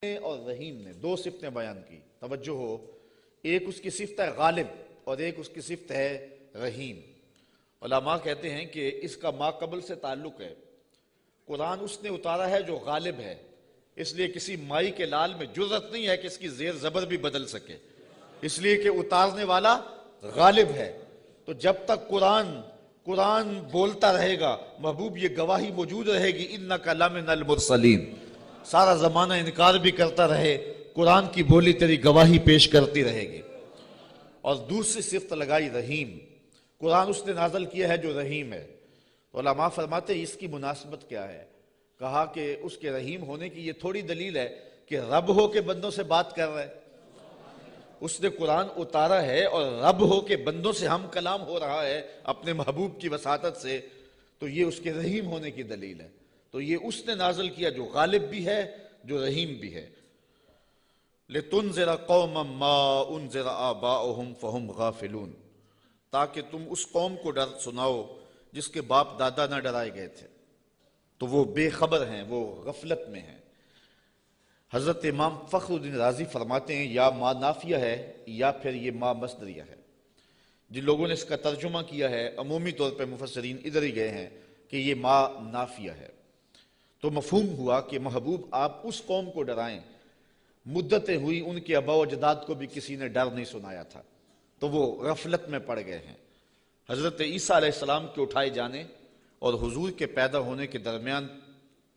اور رحیم نے دو صفتیں بیان کی، توجہ ہو، ایک اس کی صفت ہے غالب اور ایک اس کی صفت ہے رحیم۔ علماء کہتے ہیں کہ اس کا ما قبل سے تعلق ہے، قرآن اس نے اتارا ہے جو غالب ہے، اس لیے کسی مائی کے لال میں جرت نہیں ہے کہ اس کی زیر زبر بھی بدل سکے، اس لیے کہ اتارنے والا غالب ہے۔ تو جب تک قرآن بولتا رہے گا، محبوب یہ گواہی موجود رہے گی اِنَّكَ لَمِنَ الْمُرْسَلِينَ، سارا زمانہ انکار بھی کرتا رہے، قرآن کی بولی تیری گواہی پیش کرتی رہے گی۔ اور دوسری صفت لگائی رحیم، قرآن اس نے نازل کیا ہے جو رحیم ہے۔ علماء فرماتے ہیں اس کی مناسبت کیا ہے؟ کہا کہ اس کے رحیم ہونے کی یہ تھوڑی دلیل ہے کہ رب ہو کے بندوں سے بات کر رہا ہے، اس نے قرآن اتارا ہے اور رب ہو کے بندوں سے ہم کلام ہو رہا ہے اپنے محبوب کی وساطت سے، تو یہ اس کے رحیم ہونے کی دلیل ہے۔ تو یہ اس نے نازل کیا جو غالب بھی ہے جو رحیم بھی ہے۔ لِتُنذِرَ قَوْمًا مَا أُنذِرَ آبَاؤُهُمْ فَهُمْ غَافِلُونَ، تاکہ تم اس قوم کو ڈر سناؤ جس کے باپ دادا نہ ڈرائے گئے تھے، تو وہ بے خبر ہیں، وہ غفلت میں ہیں۔ حضرت امام فخر الدین رازی فرماتے ہیں یا ما نافیہ ہے یا پھر یہ ما مصدریہ ہے۔ جن لوگوں نے اس کا ترجمہ کیا ہے عمومی طور پہ مفسرین ادھر ہی گئے ہیں کہ یہ ما نافیہ ہے، تو مفہوم ہوا کہ محبوب آپ اس قوم کو ڈرائیں، مدتیں ہوئی ان کے آباء و اجداد کو بھی کسی نے ڈر نہیں سنایا تھا، تو وہ غفلت میں پڑ گئے ہیں۔ حضرت عیسیٰ علیہ السلام کے اٹھائے جانے اور حضور کے پیدا ہونے کے درمیان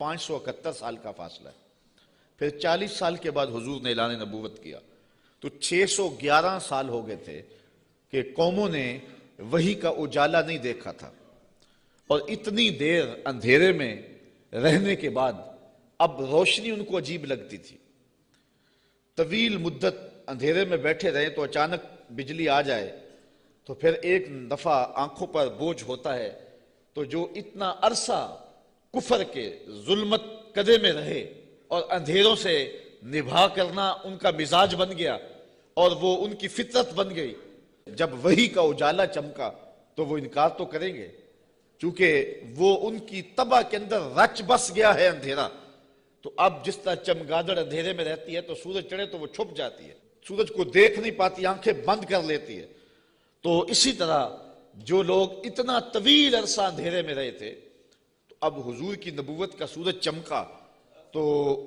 571 سال کا فاصلہ ہے، پھر 40 سال کے بعد حضور نے اعلان نبوت کیا، تو 611 سال ہو گئے تھے کہ قوموں نے وحی کا اجالا نہیں دیکھا تھا، اور اتنی دیر اندھیرے میں رہنے کے بعد اب روشنی ان کو عجیب لگتی تھی۔ طویل مدت اندھیرے میں بیٹھے رہے تو اچانک بجلی آ جائے تو پھر ایک دفعہ آنکھوں پر بوجھ ہوتا ہے، تو جو اتنا عرصہ کفر کے ظلمت قدے میں رہے اور اندھیروں سے نبھا کرنا ان کا مزاج بن گیا اور وہ ان کی فطرت بن گئی، جب وحی کا اجالا چمکا تو وہ انکار تو کریں گے، چونکہ وہ ان کی طبع کے اندر رچ بس گیا ہے اندھیرا۔ تو اب جس طرح چمگادڑ اندھیرے میں رہتی ہے تو سورج چڑھے تو وہ چھپ جاتی ہے، سورج کو دیکھ نہیں پاتی، آنکھیں بند کر لیتی ہے۔ تو اسی طرح جو لوگ اتنا طویل عرصہ اندھیرے میں رہے تھے، تو اب حضور کی نبوت کا سورج چمکا تو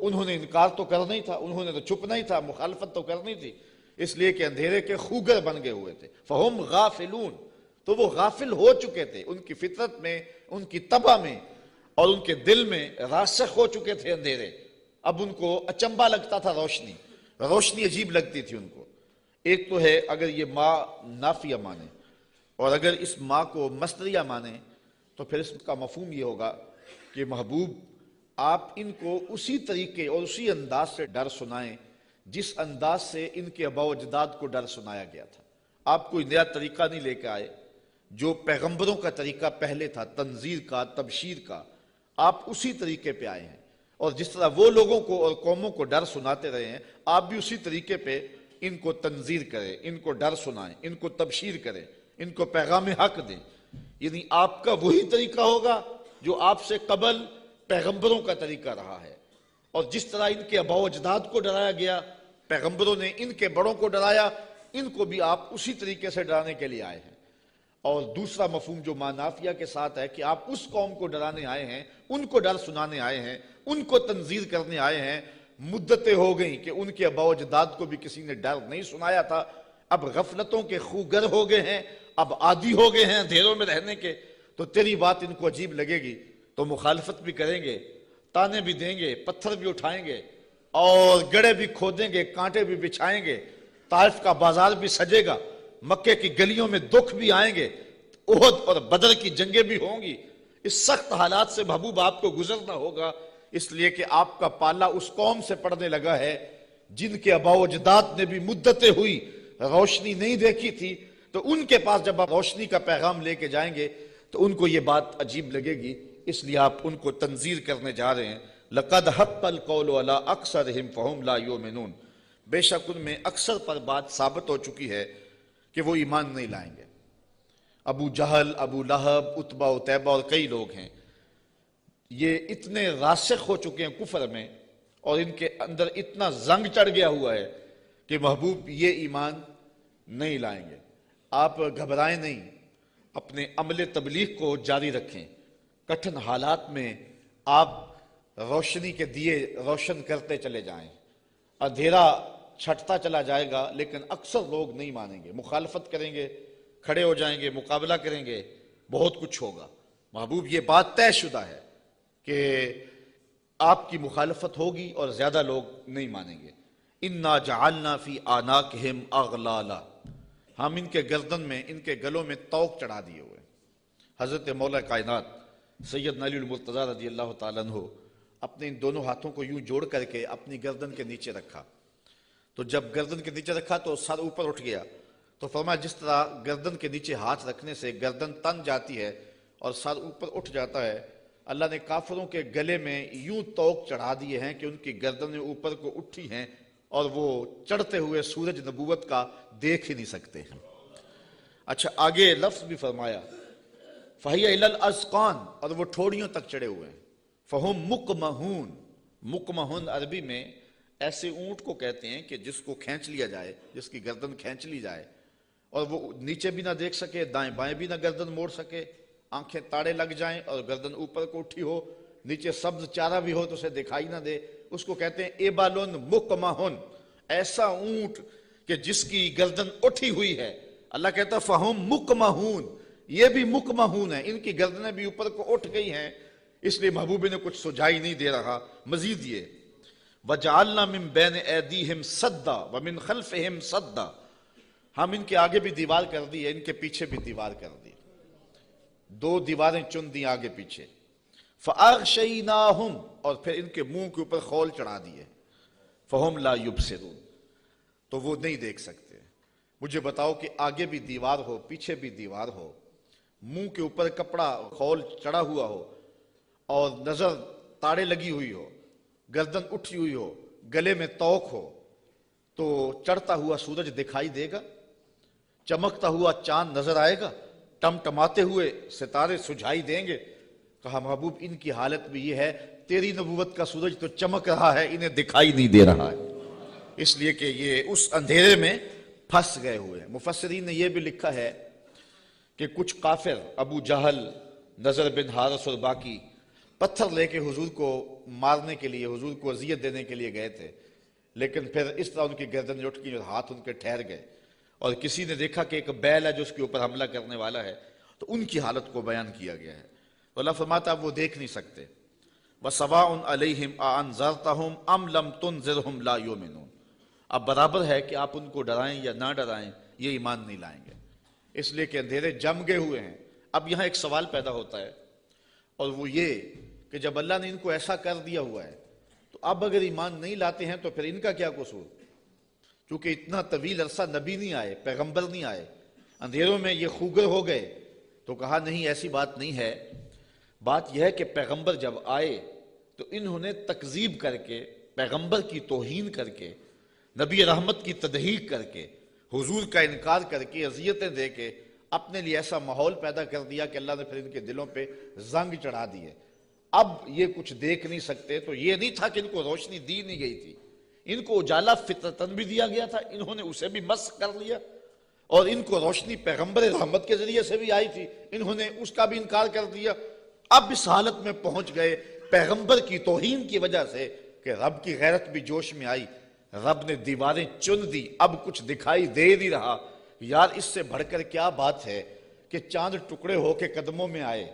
انہوں نے انکار تو کرنا ہی تھا، انہوں نے تو چھپنا ہی تھا، مخالفت تو کرنی تھی، اس لیے کہ اندھیرے کے خوگر بن گئے ہوئے تھے۔ فَهُمْ غَافِلُونَ، تو وہ غافل ہو چکے تھے، ان کی فطرت میں، ان کی طبع میں اور ان کے دل میں راسخ ہو چکے تھے اندھیرے۔ اب ان کو اچنبھا لگتا تھا روشنی عجیب لگتی تھی ان کو۔ ایک تو ہے اگر یہ ما نافیہ مانے، اور اگر اس ما کو مصدریہ مانے تو پھر اس کا مفہوم یہ ہوگا کہ محبوب آپ ان کو اسی طریقے اور اسی انداز سے ڈر سنائیں جس انداز سے ان کے آباء و اجداد کو ڈر سنایا گیا تھا۔ آپ کوئی نیا طریقہ نہیں لے کے آئے، جو پیغمبروں کا طریقہ پہلے تھا، تنذیر کا، تبشیر کا، آپ اسی طریقے پہ آئے ہیں، اور جس طرح وہ لوگوں کو اور قوموں کو ڈر سناتے رہے ہیں، آپ بھی اسی طریقے پہ ان کو تنذیر کریں، ان کو ڈر سنائیں، ان کو تبشیر کریں، ان کو پیغام حق دیں۔ یعنی آپ کا وہی طریقہ ہوگا جو آپ سے قبل پیغمبروں کا طریقہ رہا ہے، اور جس طرح ان کے آباء و اجداد کو ڈرایا گیا، پیغمبروں نے ان کے بڑوں کو ڈرایا، ان کو بھی آپ اسی طریقے سے ڈرانے کے لیے آئے ہیں۔ اور دوسرا مفہوم جو ما نافیہ کے ساتھ ہے کہ آپ اس قوم کو ڈرانے آئے ہیں، ان کو ڈر سنانے آئے ہیں، ان کو تنذیر کرنے آئے ہیں۔ مدتیں ہو گئیں کہ ان کے آباء و اجداد کو بھی کسی نے ڈر نہیں سنایا تھا، اب غفلتوں کے خوگر ہو گئے ہیں، اب عادی ہو گئے ہیں اندھیروں میں رہنے کے، تو تیری بات ان کو عجیب لگے گی تو مخالفت بھی کریں گے، تانے بھی دیں گے، پتھر بھی اٹھائیں گے، اور گڑھے بھی کھودیں گے، کانٹے بھی بچھائیں گے، طائف کا بازار بھی سجے گا، مکے کی گلیوں میں دکھ بھی آئیں گے، احد اور بدر کی جنگیں بھی ہوں گی۔ اس سخت حالات سے محبوب آپ کو گزرنا ہوگا، اس لیے کہ آپ کا پالا اس قوم سے پڑنے لگا ہے جن کے آباء و اجداد نے بھی مدتیں ہوئی روشنی نہیں دیکھی تھی، تو ان کے پاس جب آپ روشنی کا پیغام لے کے جائیں گے تو ان کو یہ بات عجیب لگے گی، اس لیے آپ ان کو تنذیر کرنے جا رہے ہیں۔ لَقَدْ حَقَّ الْقَوْلُ عَلَىٰ أَكْثَرِهِمْ فَهُمْ لَا يُؤْمِنُونَ، بے شک ان میں اکثر پر بات ثابت ہو چکی ہے کہ وہ ایمان نہیں لائیں گے۔ ابو جہل، ابو لہب، عتبہ اتیبہ اور کئی لوگ ہیں، یہ اتنے راسخ ہو چکے ہیں کفر میں اور ان کے اندر اتنا زنگ چڑھ گیا ہوا ہے کہ محبوب یہ ایمان نہیں لائیں گے۔ آپ گھبرائیں نہیں، اپنے عمل تبلیغ کو جاری رکھیں، کٹھن حالات میں آپ روشنی کے دیے روشن کرتے چلے جائیں۔ اندھیرا چھٹتا چلا جائے گا لیکن اکثر لوگ نہیں مانیں گے، مخالفت کریں گے، کھڑے ہو جائیں گے، مقابلہ کریں گے، بہت کچھ ہوگا۔ محبوب یہ بات طے شدہ ہے کہ آپ کی مخالفت ہوگی اور زیادہ لوگ نہیں مانیں گے۔ اِنَّا جَعَلْنَا فِي أَعْنَاقِهِمْ أَغْلَالًا، ہم ان کے گردن میں، ان کے گلوں میں طوق چڑھا دیے ہوئے۔ حضرت مولا کائنات سیدنا علی المرتضیٰ رضی اللہ تعالیٰ عنہ اپنے ان دونوں ہاتھوں کو یوں جوڑ کر کے اپنی گردن کے نیچے رکھا، تو جب گردن کے نیچے رکھا تو سر اوپر اٹھ گیا، تو فرمایا جس طرح گردن کے نیچے ہاتھ رکھنے سے گردن تن جاتی ہے اور سر اوپر اٹھ جاتا ہے، اللہ نے کافروں کے گلے میں یوں طوق چڑھا دیے ہیں کہ ان کی گردنیں اوپر کو اٹھی ہیں اور وہ چڑھتے ہوئے سورج نبوت کا دیکھ ہی نہیں سکتے ہیں۔ اچھا آگے لفظ بھی فرمایا فَهِيَ إِلَى الْأَذْقَانِ، اور وہ ٹھوڑیوں تک چڑھے ہوئے ہیں۔ فَهُمْ مُقْمَحُونَ، مقمحون عربی میں ایسے اونٹ کو کہتے ہیں کہ جس کو کھینچ لیا جائے، جس کی گردن کھینچ لی جائے اور وہ نیچے بھی نہ دیکھ سکے، دائیں بائیں بھی نہ گردن موڑ سکے، آنکھیں تاڑے لگ جائیں اور گردن اوپر کو اٹھی ہو، نیچے سبز چارہ بھی ہو تو اسے دکھائی نہ دے، اس کو کہتے ہیں ایبالن مقمحن، ایسا اونٹ کہ جس کی گردن اٹھی ہوئی ہے۔ اللہ کہتا ہے فہم مقمحون، یہ بھی مقمحون ہیں، ان کی گردنیں بھی اوپر کو اٹھ گئی ہیں، اس لیے محبوب نے کچھ سجائی نہیں دے رہا۔ مزید یہ وَجَعَلْنَا مِن بَيْنِ أَيْدِيهِمْ سَدًّا وَمِن خَلْفِهِمْ سَدًّا، ہم ان کے آگے بھی دیوار کر دی ہے، ان کے پیچھے بھی دیوار کر دی، دو دیواریں چن دی آگے پیچھے۔ فَأَغْشَيْنَاهُمْ، اور پھر ان کے منہ کے اوپر خول چڑھا دیے، فَهُمْ لَا يُبْصِرُونَ، تو وہ نہیں دیکھ سکتے۔ مجھے بتاؤ کہ آگے بھی دیوار ہو، پیچھے بھی دیوار ہو، منہ کے اوپر کپڑا خول چڑھا ہوا ہو اور نظر تاڑے لگی ہوئی ہو، گردن اٹھی ہوئی ہو، گلے میں طوق ہو، تو چڑھتا ہوا سورج دکھائی دے گا؟ چمکتا ہوا چاند نظر آئے گا؟ ٹمٹماتے ہوئے ستارے سجھائی دیں گے؟ کہا محبوب ان کی حالت بھی یہ ہے، تیری نبوت کا سورج تو چمک رہا ہے، انہیں دکھائی نہیں دے رہا ہے، اس لیے کہ یہ اس اندھیرے میں پھنس گئے ہوئے ہیں۔ مفسرین نے یہ بھی لکھا ہے کہ کچھ کافر ابو جہل، نضر بن حارث اور باقی پتھر لے کے حضور کو مارنے کے لیے، حضور کو اذیت دینے کے لیے گئے تھے، لیکن پھر اس طرح ان کی گردن اٹھ گئی اور ہاتھ ان کے ٹھہر گئے، اور کسی نے دیکھا کہ ایک بیل ہے جو اس کے اوپر حملہ کرنے والا ہے، تو ان کی حالت کو بیان کیا گیا ہے۔ تو اللہ فرماتا اب وہ دیکھ نہیں سکتے۔ وَسَوَاءٌ عَلَيْهِمْ أَأَنذَرْتَهُمْ أَمْ لَمْ تُنذِرْهُمْ لَا يُؤْمِنُونَ، اب برابر ہے کہ آپ ان کو ڈرائیں یا نہ ڈرائیں، یہ ایمان نہیں لائیں گے، اس لیے کہ اندھیرے جم گئے ہوئے ہیں۔ اب یہاں ایک سوال پیدا ہوتا ہے، اور وہ یہ کہ جب اللہ نے ان کو ایسا کر دیا ہوا ہے تو اب اگر ایمان نہیں لاتے ہیں تو پھر ان کا کیا قصور؟ چونکہ اتنا طویل عرصہ نبی نہیں آئے، پیغمبر نہیں آئے، اندھیروں میں یہ خوگر ہو گئے، تو کہا نہیں ایسی بات نہیں ہے، بات یہ ہے کہ پیغمبر جب آئے تو انہوں نے تکذیب کر کے، پیغمبر کی توہین کر کے، نبی رحمت کی تضحیق کر کے، حضور کا انکار کر کے، اذیتیں دے کے اپنے لیے ایسا ماحول پیدا کر دیا کہ اللہ نے پھر ان کے دلوں پہ زنگ چڑھا دیے۔ اب یہ کچھ دیکھ نہیں سکتے، تو یہ نہیں تھا کہ ان کو روشنی دی نہیں گئی تھی، ان کو اجالا فطرتاً بھی دیا گیا تھا، انہوں نے اسے بھی مسخ کر لیا، اور ان کو روشنی پیغمبر رحمت کے ذریعے سے بھی آئی تھی، انہوں نے اس کا بھی انکار کر دیا۔ اب اس حالت میں پہنچ گئے پیغمبر کی توہین کی وجہ سے کہ رب کی غیرت بھی جوش میں آئی، رب نے دیواریں چن دی، اب کچھ دکھائی دے نہیں رہا۔ یار اس سے بڑھ کر کیا بات ہے کہ چاند ٹکڑے ہو کے قدموں میں آئے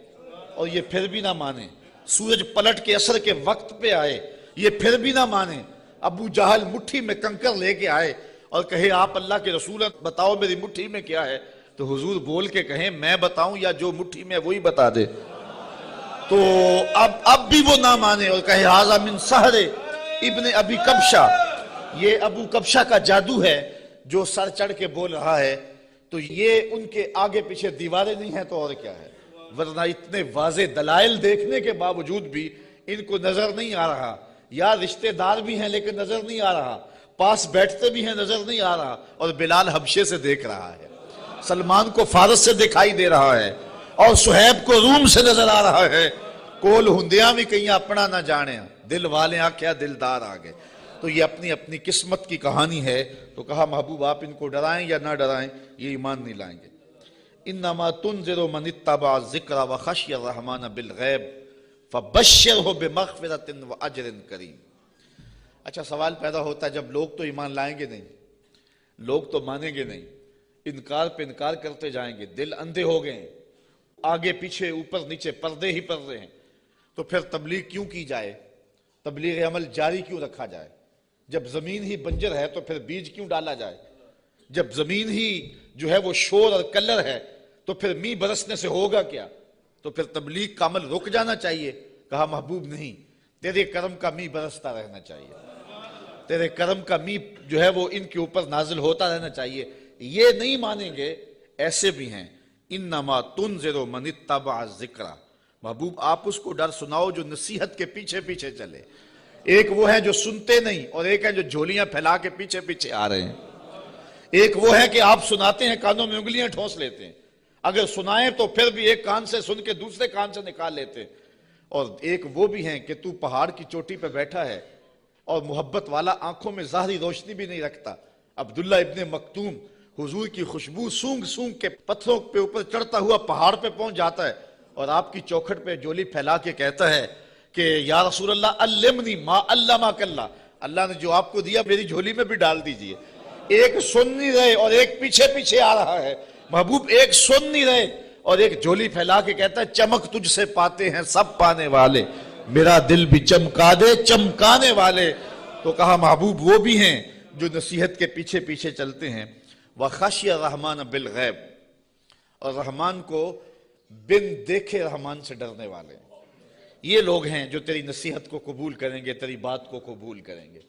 اور یہ پھر بھی نہ مانے، سورج پلٹ کے عصر کے وقت پہ آئے، یہ پھر بھی نہ مانے، ابو جہل مٹھی میں کنکر لے کے آئے اور کہے آپ اللہ کے رسول ہیں، بتاؤ میری مٹھی میں کیا ہے، تو حضور بول کے کہیں میں بتاؤں یا جو مٹھی میں وہی بتا دے، تو اب بھی وہ نہ مانے اور کہے ھذا من سحر ابن ابی کبشہ، یہ ابو کبشہ کا جادو ہے جو سر چڑھ کے بول رہا ہے۔ تو یہ ان کے آگے پیچھے دیواریں نہیں ہیں تو اور کیا ہے، ورنہ اتنے واضح دلائل دیکھنے کے باوجود بھی ان کو نظر نہیں آ رہا، یا رشتہ دار بھی ہیں لیکن نظر نہیں آ رہا، پاس بیٹھتے بھی ہیں نظر نہیں آ رہا، اور بلال حبشے سے دیکھ رہا ہے، سلمان کو فارس سے دکھائی دے رہا ہے، اور صہیب کو روم سے نظر آ رہا ہے، کول ہندیاں بھی کہیں اپنا نہ جانے، دل والے آ کیا دلدار آ گئے. تو یہ اپنی اپنی قسمت کی کہانی ہے. تو کہا محبوب آپ ان کو ڈرائیں یا نہ ڈرائیں یہ ایمان نہیں لائیں گے. انما تنذر من اتبع الذکر وخشی الرحمن بالغیب فبشرہ بمغفرۃ واجر کریم. اچھا سوال پیدا ہوتا ہے جب لوگ تو ایمان لائیں گے نہیں, لوگ تو مانیں گے نہیں, انکار پہ انکار کرتے جائیں گے, دل اندھے ہو گئے ہیں, آگے پیچھے اوپر نیچے پردے ہی پردے ہیں, تو پھر تبلیغ کیوں کی جائے, تبلیغ عمل جاری کیوں رکھا جائے؟ جب زمین ہی بنجر ہے تو پھر بیج کیوں ڈالا جائے؟ جب زمین ہی جو ہے وہ شور اور کلر ہے تو پھر می برسنے سے ہوگا کیا؟ تو پھر تبلیغ کا عمل رک جانا چاہیے. کہا محبوب نہیں, تیرے کرم کا می برستا رہنا چاہیے, تیرے کرم کا می جو ہے وہ ان کے اوپر نازل ہوتا رہنا چاہیے. یہ نہیں مانیں گے, ایسے بھی ہیں. انما تنذر من اتبع الذکر, محبوب آپ اس کو ڈر سناؤ جو نصیحت کے پیچھے پیچھے چلے. ایک وہ ہیں جو سنتے نہیں اور ایک ہے جو جھولیاں پھیلا کے پیچھے پیچھے آ رہے ہیں. ایک وہ ہے کہ آپ سناتے ہیں کانوں میں انگلیاں ٹھونس لیتے ہیں, اگر سنائیں تو پھر بھی ایک کان سے سن کے دوسرے کان سے نکال لیتے ہیں. اور ایک وہ بھی ہیں کہ تو پہاڑ کی چوٹی پہ بیٹھا ہے اور محبت والا, آنکھوں میں ظاہری روشنی بھی نہیں رکھتا. عبداللہ ابن مکتوم حضور کی خوشبو سونگ سونگ کے پتھروں پہ اوپر چڑھتا ہوا پہاڑ پہ پہنچ جاتا ہے اور آپ کی چوکھٹ پہ جولی پھیلا کے کہتا ہے کہ یا رسول اللہ علمنی ما علمک اللہ, اللہ نے جو آپ کو دیا میری جھولی میں بھی ڈال دیجئے. ایک سن نہیں رہے اور ایک پیچھے پیچھے آ رہا ہے. محبوب ایک سن نہیں رہے اور ایک جھولی پھیلا کے کہتا ہے چمک تجھ سے پاتے ہیں سب پانے والے, میرا دل بھی چمکا دے چمکانے والے. تو کہا محبوب وہ بھی ہیں جو نصیحت کے پیچھے پیچھے چلتے ہیں. وخشی الرحمن بالغیب, اور رحمان کو بن دیکھے رحمان سے ڈرنے والے. یہ لوگ ہیں جو تیری نصیحت کو قبول کریں گے, تیری بات کو قبول کریں گے.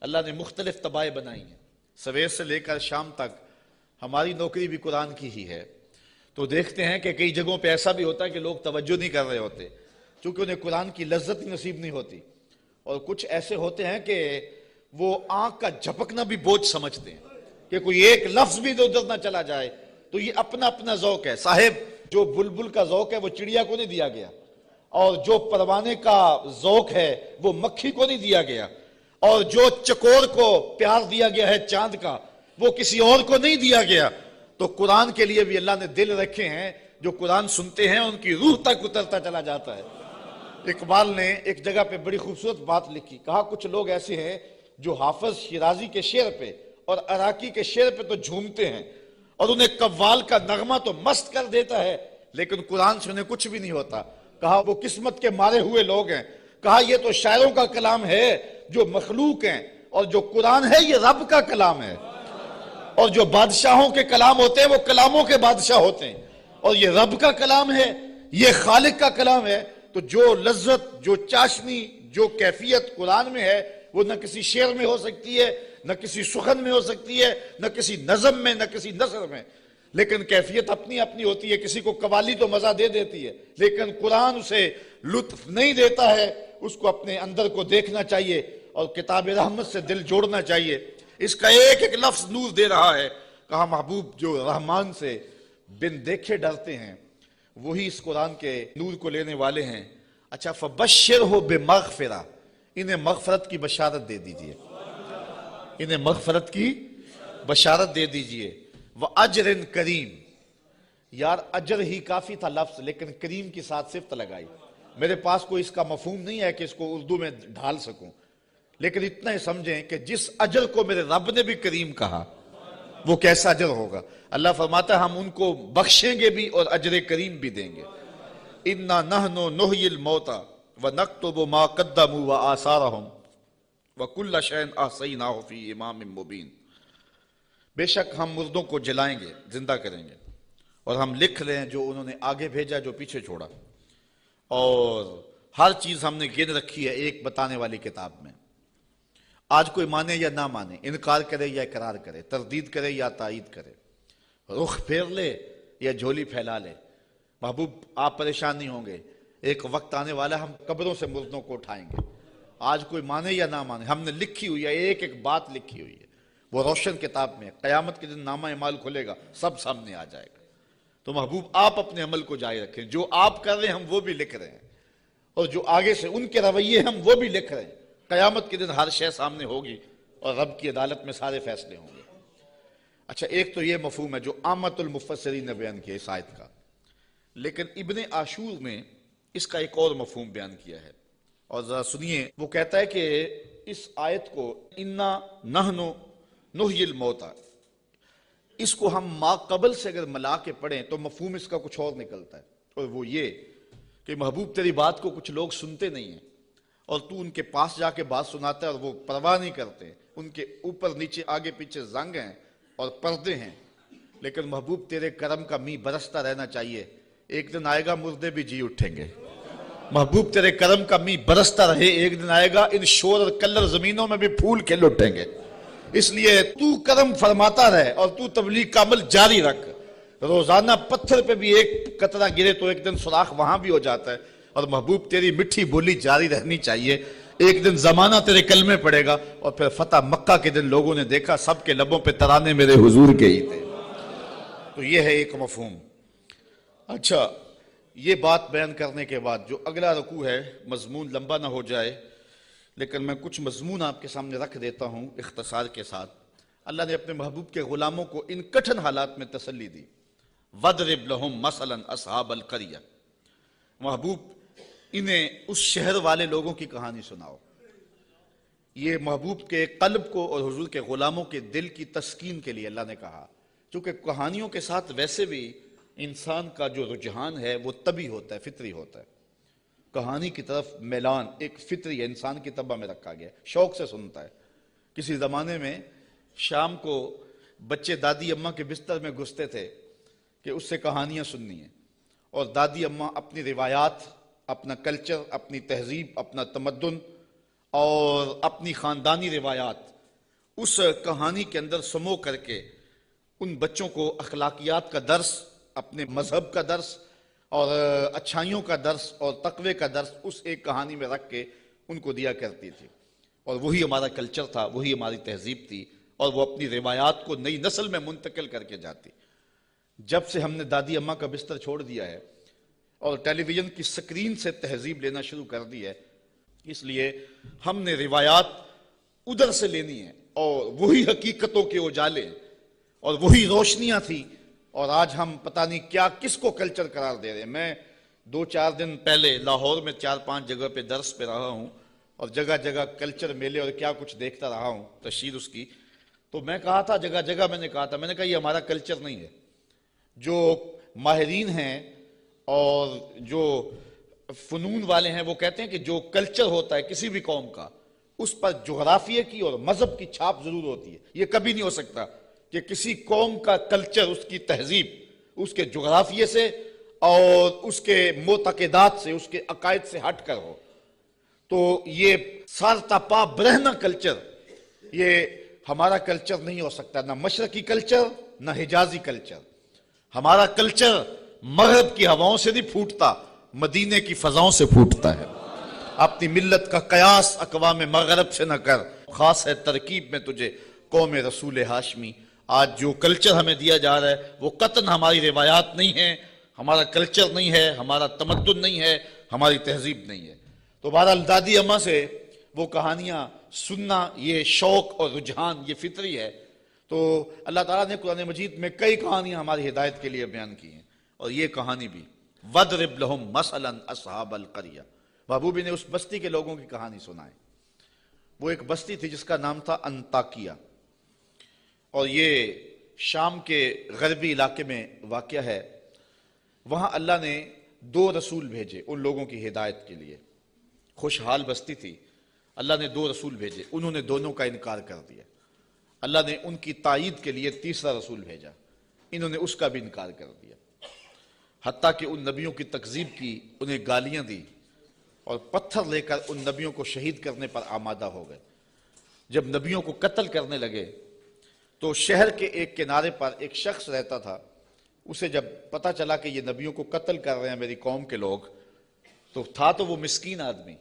اللہ نے مختلف طبائع بنائی ہیں, سویر سے لے کر شام تک. ہماری نوکری بھی قرآن کی ہی ہے, تو دیکھتے ہیں کہ کئی جگہوں پہ ایسا بھی ہوتا ہے کہ لوگ توجہ نہیں کر رہے ہوتے چونکہ انہیں قرآن کی لذت ہی نصیب نہیں ہوتی. اور کچھ ایسے ہوتے ہیں کہ وہ آنکھ کا جھپکنا بھی بوجھ سمجھتے ہیں کہ کوئی ایک لفظ بھی ادھر نہ چلا جائے. تو یہ اپنا اپنا ذوق ہے. صاحب جو بلبل کا ذوق ہے وہ چڑیا کو نہیں دیا گیا, اور جو پروانے کا ذوق ہے وہ مکھی کو نہیں دیا گیا, اور جو چکور کو پیار دیا گیا ہے چاند کا وہ کسی اور کو نہیں دیا گیا. تو قرآن کے لیے بھی اللہ نے دل رکھے ہیں, جو قرآن سنتے ہیں ان کی روح تک اترتا چلا جاتا ہے. اقبال نے ایک جگہ پہ بڑی خوبصورت بات لکھی, کہا کچھ لوگ ایسے ہیں جو حافظ شیرازی کے شعر پہ اور عراقی کے شعر پہ تو جھومتے ہیں اور انہیں قوال کا نغمہ تو مست کر دیتا ہے, لیکن قرآن سے انہیں کچھ بھی نہیں ہوتا. کہا وہ قسمت کے مارے ہوئے لوگ ہیں. کہا یہ تو شاعروں کا کلام ہے جو مخلوق ہیں, اور جو قرآن ہے یہ رب کا کلام ہے. اور جو بادشاہوں کے کلام ہوتے ہیں وہ کلاموں کے بادشاہ ہوتے ہیں, اور یہ رب کا کلام ہے, یہ خالق کا کلام ہے. تو جو لذت, جو چاشنی, جو کیفیت قرآن میں ہے وہ نہ کسی شعر میں ہو سکتی ہے, نہ کسی سخن میں ہو سکتی ہے, نہ کسی نظم میں, نہ کسی نثر میں. لیکن کیفیت اپنی اپنی ہوتی ہے. کسی کو قوالی تو مزہ دے دیتی ہے, لیکن قرآن اسے لطف نہیں دیتا ہے. اس کو اپنے اندر کو دیکھنا چاہیے اور کتاب رحمت سے دل جوڑنا چاہیے. اس کا ایک ایک لفظ نور دے رہا ہے. کہا محبوب جو رحمان سے بن دیکھے ڈرتے ہیں وہی اس قرآن کے نور کو لینے والے ہیں. اچھا فبشرہ بمغفرہ, انہیں مغفرت کی بشارت دے دیجئے, انہیں مغفرت کی بشارت دے دیجئے. وَأَجْرٍ کریم, یار اجر ہی کافی تھا لفظ, لیکن کریم کی ساتھ صفت لگائی. میرے پاس کوئی اس کا مفہوم نہیں ہے کہ اس کو اردو میں ڈھال سکوں, لیکن اتنا ہی سمجھیں کہ جس اجر کو میرے رب نے بھی کریم کہا وہ کیسا اجر ہوگا. اللہ فرماتا ہے ہم ان کو بخشیں گے بھی اور اجر کریم بھی دیں گے. اِنَّا نَحْنُ نُحْيِي الْمَوْتَى وَنَكْتُبُ مَا قَدَّمُوا وَآثَارَهُمْ وَكُلَّ شَيْءٍ أَحْصَيْنَاهُ فِي إِمَامٍ مُبِينٍ. بے شک ہم مردوں کو جلائیں گے, زندہ کریں گے, اور ہم لکھ رہے ہیں جو انہوں نے آگے بھیجا جو پیچھے چھوڑا, اور ہر چیز ہم نے گن رکھی ہے ایک بتانے والی کتاب میں. آج کوئی مانے یا نہ مانے, انکار کرے یا اقرار کرے, تردید کرے یا تائید کرے, رخ پھیر لے یا جھولی پھیلا لے, محبوب آپ پریشان نہیں ہوں گے. ایک وقت آنے والا ہم قبروں سے مردوں کو اٹھائیں گے. آج کوئی مانے یا نہ مانے, ہم نے لکھی ہوئی ہے, ایک ایک بات لکھی ہوئی ہے, وہ روشن کتاب میں. قیامت کے دن نامہ اعمال کھلے گا, سب سامنے آ جائے گا. تو محبوب آپ اپنے عمل کو جاری رکھیں, جو آپ کر رہے ہیں ہم وہ بھی لکھ رہے ہیں, اور جو آگے سے ان کے رویے ہم وہ بھی لکھ رہے ہیں. قیامت کے دن ہر شے سامنے ہوگی اور رب کی عدالت میں سارے فیصلے ہوں گے. اچھا، ایک تو یہ مفہوم ہے جو عامت المفسرین نے بیان کیا اس آیت کا، لیکن ابن عاشور نے اس کا ایک اور مفہوم بیان کیا ہے، اور ذرا سنیے. وہ کہتا ہے کہ اس آیت کو انا نحن نحیی الموتى، اس کو ہم ما قبل سے اگر ملا کے پڑھیں تو مفہوم اس کا کچھ اور نکلتا ہے، اور وہ یہ کہ محبوب تیری بات کو کچھ لوگ سنتے نہیں ہیں اور تو ان کے پاس جا کے بات سناتا ہے اور وہ پرواہ نہیں کرتے. ان کے اوپر نیچے آگے پیچھے زنگ ہیں اور پردے ہیں، لیکن محبوب تیرے کرم کا می برستا رہنا چاہیے. ایک دن آئے گا مردے بھی جی اٹھیں گے. محبوب تیرے کرم کا می برستا رہے، ایک دن آئے گا ان شور اور کلر زمینوں میں بھی پھول کھل اٹھیں گے. اس لیے تو کرم فرماتا رہے اور تو تبلیغ کا عمل جاری رکھ. روزانہ پتھر پہ بھی ایک قطرہ گرے تو ایک دن سوراخ وہاں بھی ہو جاتا ہے. اور محبوب تیری مٹھی بولی جاری رہنی چاہیے. ایک دن زمانہ تیرے کلمے پڑے گا. اور پھر فتح مکہ کے دن لوگوں نے دیکھا سب کے لبوں پہ ترانے میرے حضور کے ہی تھے. تو یہ ہے ایک مفہوم. اچھا، یہ بات بیان کرنے کے بعد جو اگلا رکوع ہے، مضمون لمبا نہ ہو جائے لیکن میں کچھ مضمون آپ کے سامنے رکھ دیتا ہوں اختصار کے ساتھ. اللہ نے اپنے محبوب کے غلاموں کو ان کٹھن حالات میں تسلی دی. وَضْرِبْ لَهُمْ مَثَلًا أَصْحَابَ الْقَرْيَةِ، محبوب انہیں اس شہر والے لوگوں کی کہانی سناؤ. یہ محبوب کے قلب کو اور حضور کے غلاموں کے دل کی تسکین کے لیے اللہ نے کہا، چونکہ کہانیوں کے ساتھ ویسے بھی انسان کا جو رجحان ہے وہ طبعی ہوتا ہے، فطری ہوتا ہے. کہانی کی طرف میلان ایک فطری ہے، انسان کی طبع میں رکھا گیا، شوق سے سنتا ہے. کسی زمانے میں شام کو بچے دادی اماں کے بستر میں گھستے تھے کہ اس سے کہانیاں سننی ہیں، اور دادی اماں اپنی روایات، اپنا کلچر، اپنی تہذیب، اپنا تمدن اور اپنی خاندانی روایات اس کہانی کے اندر سمو کر کے ان بچوں کو اخلاقیات کا درس، اپنے مذہب کا درس اور اچھائیوں کا درس اور تقوی کا درس اس ایک کہانی میں رکھ کے ان کو دیا کرتی تھی. اور وہی ہمارا کلچر تھا، وہی ہماری تہذیب تھی، اور وہ اپنی روایات کو نئی نسل میں منتقل کر کے جاتی. جب سے ہم نے دادی اماں کا بستر چھوڑ دیا ہے اور ٹیلی ویژن کی سکرین سے تہذیب لینا شروع کر دی ہے، اس لیے ہم نے روایات ادھر سے لینی ہے، اور وہی حقیقتوں کے اجالے اور وہی روشنیاں تھی. اور آج ہم پتہ نہیں کیا کس کو کلچر قرار دے رہے ہیں. میں 2-4 دن پہلے لاہور میں 4-5 جگہ پہ درس پہ رہا ہوں اور جگہ جگہ کلچر میلے اور کیا کچھ دیکھتا رہا ہوں، تشہیر اس کی. تو میں کہا تھا جگہ جگہ میں نے کہا یہ ہمارا کلچر نہیں ہے. جو ماہرین ہیں اور جو فنون والے ہیں وہ کہتے ہیں کہ جو کلچر ہوتا ہے کسی بھی قوم کا، اس پر جغرافیے کی اور مذہب کی چھاپ ضرور ہوتی ہے. یہ کبھی نہیں ہو سکتا کہ کسی قوم کا کلچر، اس کی تہذیب اس کے جغرافیے سے اور اس کے معتقدات سے، اس کے عقائد سے ہٹ کر ہو. تو یہ سارتا پا برہنہ کلچر یہ ہمارا کلچر نہیں ہو سکتا، نہ مشرقی کلچر نہ حجازی کلچر. ہمارا کلچر مغرب کی ہواؤں سے نہیں پھوٹتا، مدینے کی فضاؤں سے پھوٹتا ہے. اپنی ملت کا قیاس اقوام مغرب سے نہ کر، خاص ہے ترکیب میں تجھے قوم رسول ہاشمی. آج جو کلچر ہمیں دیا جا رہا ہے وہ قطعاً ہماری روایات نہیں ہے، ہمارا کلچر نہیں ہے، ہمارا تمدن نہیں ہے، ہماری تہذیب نہیں ہے. تو بہرحال دادی اماں سے وہ کہانیاں سننا یہ شوق اور رجحان یہ فطری ہے. تو اللہ تعالیٰ نے قرآن مجید میں کئی کہانیاں ہماری ہدایت کے لیے بیان کی ہیں، اور یہ کہانی بھی وَضْرِبْ لَهُمْ مَثَلًا أَصْحَابَ الْقَرْيَةِ. محبوبی نے اس بستی کے لوگوں کی کہانی سنائے. وہ ایک بستی تھی جس کا نام تھا انطاکیہ، اور یہ شام کے غربی علاقے میں واقع ہے. وہاں اللہ نے 2 رسول بھیجے ان لوگوں کی ہدایت کے لیے. خوشحال بستی تھی، اللہ نے 2 رسول بھیجے، انہوں نے دونوں کا انکار کر دیا. اللہ نے ان کی تائید کے لیے تیسرا رسول بھیجا، انہوں نے اس کا بھی انکار کر دیا. حتیٰ کہ ان نبیوں کی تکذیب کی، انہیں گالیاں دی اور پتھر لے کر ان نبیوں کو شہید کرنے پر آمادہ ہو گئے. جب نبیوں کو قتل کرنے لگے تو شہر کے ایک کنارے پر ایک شخص رہتا تھا. اسے جب پتہ چلا کہ یہ نبیوں کو قتل کر رہے ہیں میری قوم کے لوگ، تو تھا تو وہ مسکین آدمی،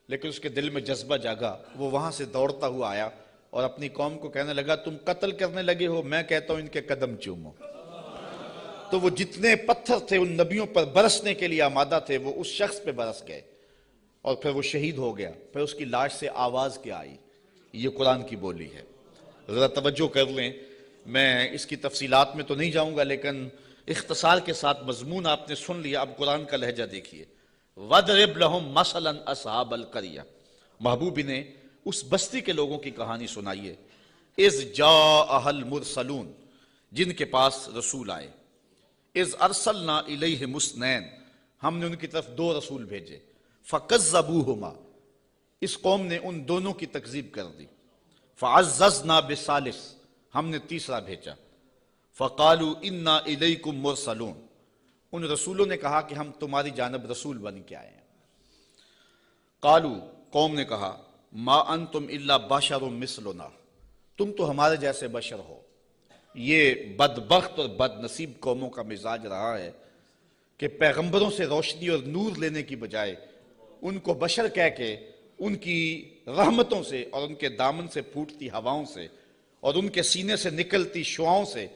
لیکن اس کے دل میں جذبہ جاگا. وہ وہاں سے دوڑتا ہوا آیا اور اپنی قوم کو کہنے لگا تم قتل کرنے لگے ہو، میں کہتا ہوں ان کے قدم چومو. تو وہ جتنے پتھر تھے ان نبیوں پر برسنے کے لیے آمادہ تھے وہ اس شخص پہ برس گئے. اور پھر وہ شہید ہو گیا، پھر اس کی لاش سے آواز کیا آئی؟ یہ قرآن کی بولی ہے۔ ذرا توجہ کر لیں، میں اس کی تفصیلات میں تو نہیں جاؤں گا، لیکن اختصار کے ساتھ مضمون آپ نے سن لیا۔ اب قرآن کا لہجہ دیکھیے۔ وَضْرِبْ لَهُمْ مَثَلًا أَصْحَابَ الْقَرْيَةِ، محبوب نے اس بستی کے لوگوں کی کہانی سنائیے۔ اِذْ جَاءَهَا الْمُرْسَلُونَ، جن کے پاس رسول آئے۔ اِذْ أَرْسَلْنَا إِلَيْهِمُ اثْنَيْنِ، ہم نے ان کی طرف دو رسول بھیجے۔ فَكَذَّبُوهُمَا، اس قوم نے ان دونوں کی تکذیب کر دی۔ فَعَزَّزْنَا بِثَالِثٍ، ہم نے تیسرا بھیجا۔ فَقَالُوا إِنَّا إِلَيْكُمْ مُرْسَلُونَ، ان رسولوں نے کہا کہ ہم تمہاری جانب رسول بن کے آئے ہیں۔ قالوا، قوم نے کہا، ما انتم الا بشر مثلنا، تم تو ہمارے جیسے بشر ہو۔ یہ بدبخت اور بد نصیب قوموں کا مزاج رہا ہے کہ پیغمبروں سے روشنی اور نور لینے کی بجائے ان کو بشر کہہ کے ان کی رحمتوں سے اور ان کے دامن سے پھوٹتی ہواؤں سے اور ان کے سینے سے نکلتی شعاؤں سے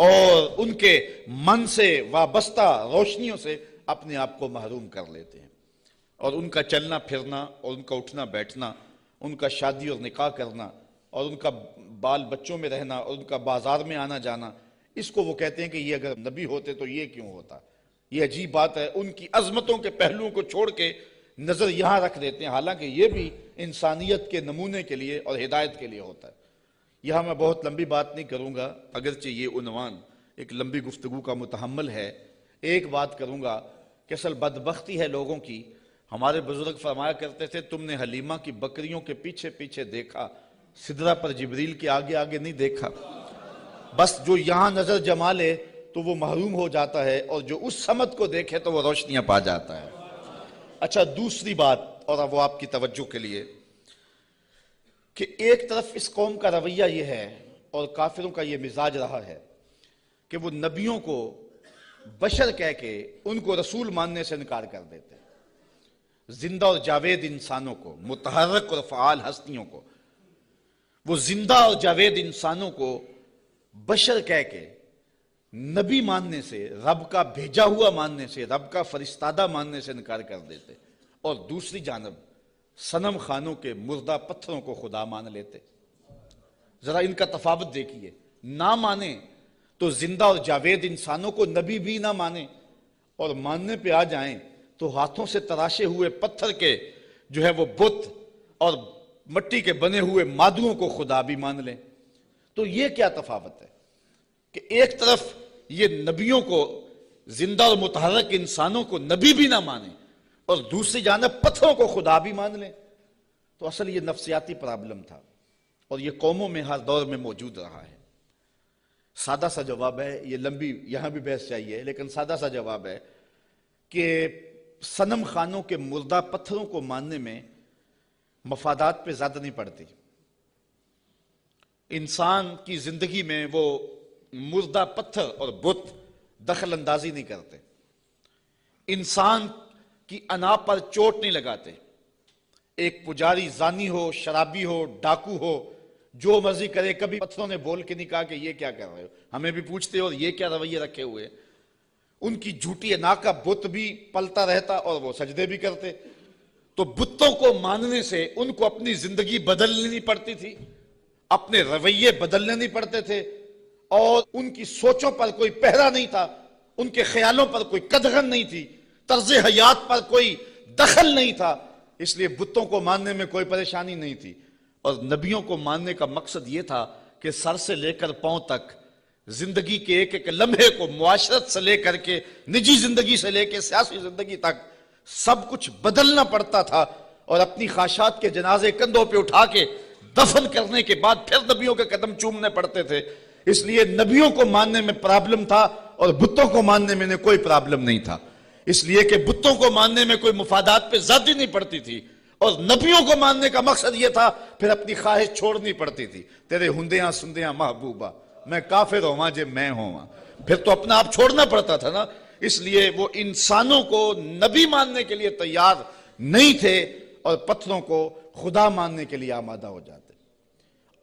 اور ان کے من سے وابستہ روشنیوں سے اپنے آپ کو محروم کر لیتے ہیں، اور ان کا چلنا پھرنا اور ان کا اٹھنا بیٹھنا، ان کا شادی اور نکاح کرنا اور ان کا بال بچوں میں رہنا اور ان کا بازار میں آنا جانا، اس کو وہ کہتے ہیں کہ یہ اگر نبی ہوتے تو یہ کیوں ہوتا۔ یہ عجیب بات ہے، ان کی عظمتوں کے پہلوؤں کو چھوڑ کے نظر یہاں رکھ دیتے ہیں، حالانکہ یہ بھی انسانیت کے نمونے کے لیے اور ہدایت کے لیے ہوتا ہے۔ یہاں میں بہت لمبی بات نہیں کروں گا، اگرچہ یہ عنوان ایک لمبی گفتگو کا متحمل ہے۔ ایک بات کروں گا کہ اصل بدبختی ہے لوگوں کی۔ ہمارے بزرگ فرمایا کرتے تھے، تم نے حلیمہ کی بکریوں کے پیچھے پیچھے دیکھا، سدرہ پر جبریل کے آگے آگے نہیں دیکھا۔ بس جو یہاں نظر جما لے تو وہ محروم ہو جاتا ہے، اور جو اس سمت کو دیکھے تو وہ روشنیاں پا جاتا ہے۔ اچھا، دوسری بات، اور اب وہ آپ کی توجہ کے لیے، کہ ایک طرف اس قوم کا رویہ یہ ہے اور کافروں کا یہ مزاج رہا ہے کہ وہ نبیوں کو بشر کہہ کے ان کو رسول ماننے سے انکار کر دیتے، زندہ اور جاوید انسانوں کو، متحرک اور فعال ہستیوں کو، وہ زندہ اور جاوید انسانوں کو بشر کہہ کے نبی ماننے سے، رب کا بھیجا ہوا ماننے سے، رب کا فرستادہ ماننے سے انکار کر دیتے، اور دوسری جانب صنم خانوں کے مردہ پتھروں کو خدا مان لیتے۔ ذرا ان کا تفاوت دیکھیے، نہ مانے تو زندہ اور جاوید انسانوں کو نبی بھی نہ مانے، اور ماننے پہ آ جائیں تو ہاتھوں سے تراشے ہوئے پتھر کے جو ہے وہ بت اور مٹی کے بنے ہوئے مادوں کو خدا بھی مان لیں۔ تو یہ کیا تفاوت ہے کہ ایک طرف یہ نبیوں کو، زندہ اور متحرک انسانوں کو نبی بھی نہ مانے، اور دوسری جانب پتھروں کو خدا بھی مان لیں؟ تو اصل یہ نفسیاتی پرابلم تھا، اور یہ قوموں میں ہر دور میں موجود رہا ہے۔ سادہ سا جواب ہے، یہ لمبی یہاں بھی بحث چاہیے، لیکن سادہ سا جواب ہے کہ صنم خانوں کے مردہ پتھروں کو ماننے میں مفادات پہ زیادہ نہیں پڑتی۔ انسان کی زندگی میں وہ مردہ پتھر اور بت دخل اندازی نہیں کرتے، انسان کی انا پر چوٹ نہیں لگاتے۔ ایک پجاری زانی ہو، شرابی ہو، ڈاکو ہو، جو مرضی کرے، کبھی پتھروں نے بول کے نہیں کہا کہ یہ کیا کر رہے ہو، ہمیں بھی پوچھتے اور یہ کیا رویے رکھے ہوئے۔ ان کی جھوٹی انا کا بت بھی پلتا رہتا اور وہ سجدے بھی کرتے۔ تو بتوں کو ماننے سے ان کو اپنی زندگی بدلنی نہیں پڑتی تھی، اپنے رویے بدلنے نہیں پڑتے تھے، اور ان کی سوچوں پر کوئی پہرا نہیں تھا، ان کے خیالوں پر کوئی قدغن نہیں تھی، طرز حیات پر کوئی دخل نہیں تھا، اس لیے بتوں کو ماننے میں کوئی پریشانی نہیں تھی۔ اور نبیوں کو ماننے کا مقصد یہ تھا کہ سر سے لے کر پاؤں تک زندگی کے ایک ایک لمحے کو، معاشرت سے لے کر کے نجی زندگی سے لے کے سیاسی زندگی تک سب کچھ بدلنا پڑتا تھا، اور اپنی خواہشات کے جنازے کندھوں پہ اٹھا کے دفن کرنے کے بعد پھر نبیوں کے قدم چومنے پڑتے تھے۔ اس لیے نبیوں کو ماننے میں پرابلم تھا اور بتوں کو ماننے میں کوئی پرابلم نہیں تھا، اس لیے کہ بتوں کو ماننے میں کوئی مفادات پہ زیادتی نہیں پڑتی تھی، اور نبیوں کو ماننے کا مقصد یہ تھا پھر اپنی خواہش چھوڑنی پڑتی تھی۔ تیرے ہندیاں سندیاں محبوبہ، میں کافر ہوں جے میں ہوں، پھر تو اپنا آپ چھوڑنا پڑتا تھا نا۔ اس لیے وہ انسانوں کو نبی ماننے کے لیے تیار نہیں تھے اور پتھروں کو خدا ماننے کے لیے آمادہ ہو جاتے۔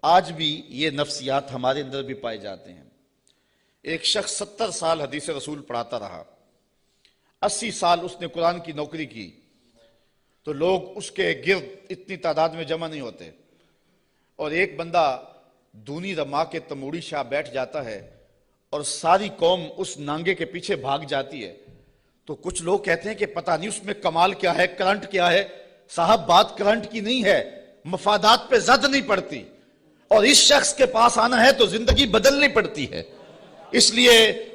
آج بھی یہ نفسیات ہمارے اندر بھی پائے جاتے ہیں۔ ایک شخص 70 سال حدیث رسول پڑھاتا رہا، 80 سال اس نے قرآن کی نوکری کی، تو لوگ اس کے گرد اتنی تعداد میں جمع نہیں ہوتے، اور ایک بندہ دونی رما کے تموڑی شاہ بیٹھ جاتا ہے اور ساری قوم اس نانگے کے پیچھے بھاگ جاتی ہے، تو کچھ لوگ کہتے ہیں کہ پتہ نہیں اس میں کمال کیا ہے، کرنٹ کیا ہے۔ صاحب بات کرنٹ کی نہیں ہے، مفادات پہ زد نہیں پڑتی، اور اس شخص کے پاس آنا ہے تو زندگی بدلنی پڑتی ہے۔ اس لیے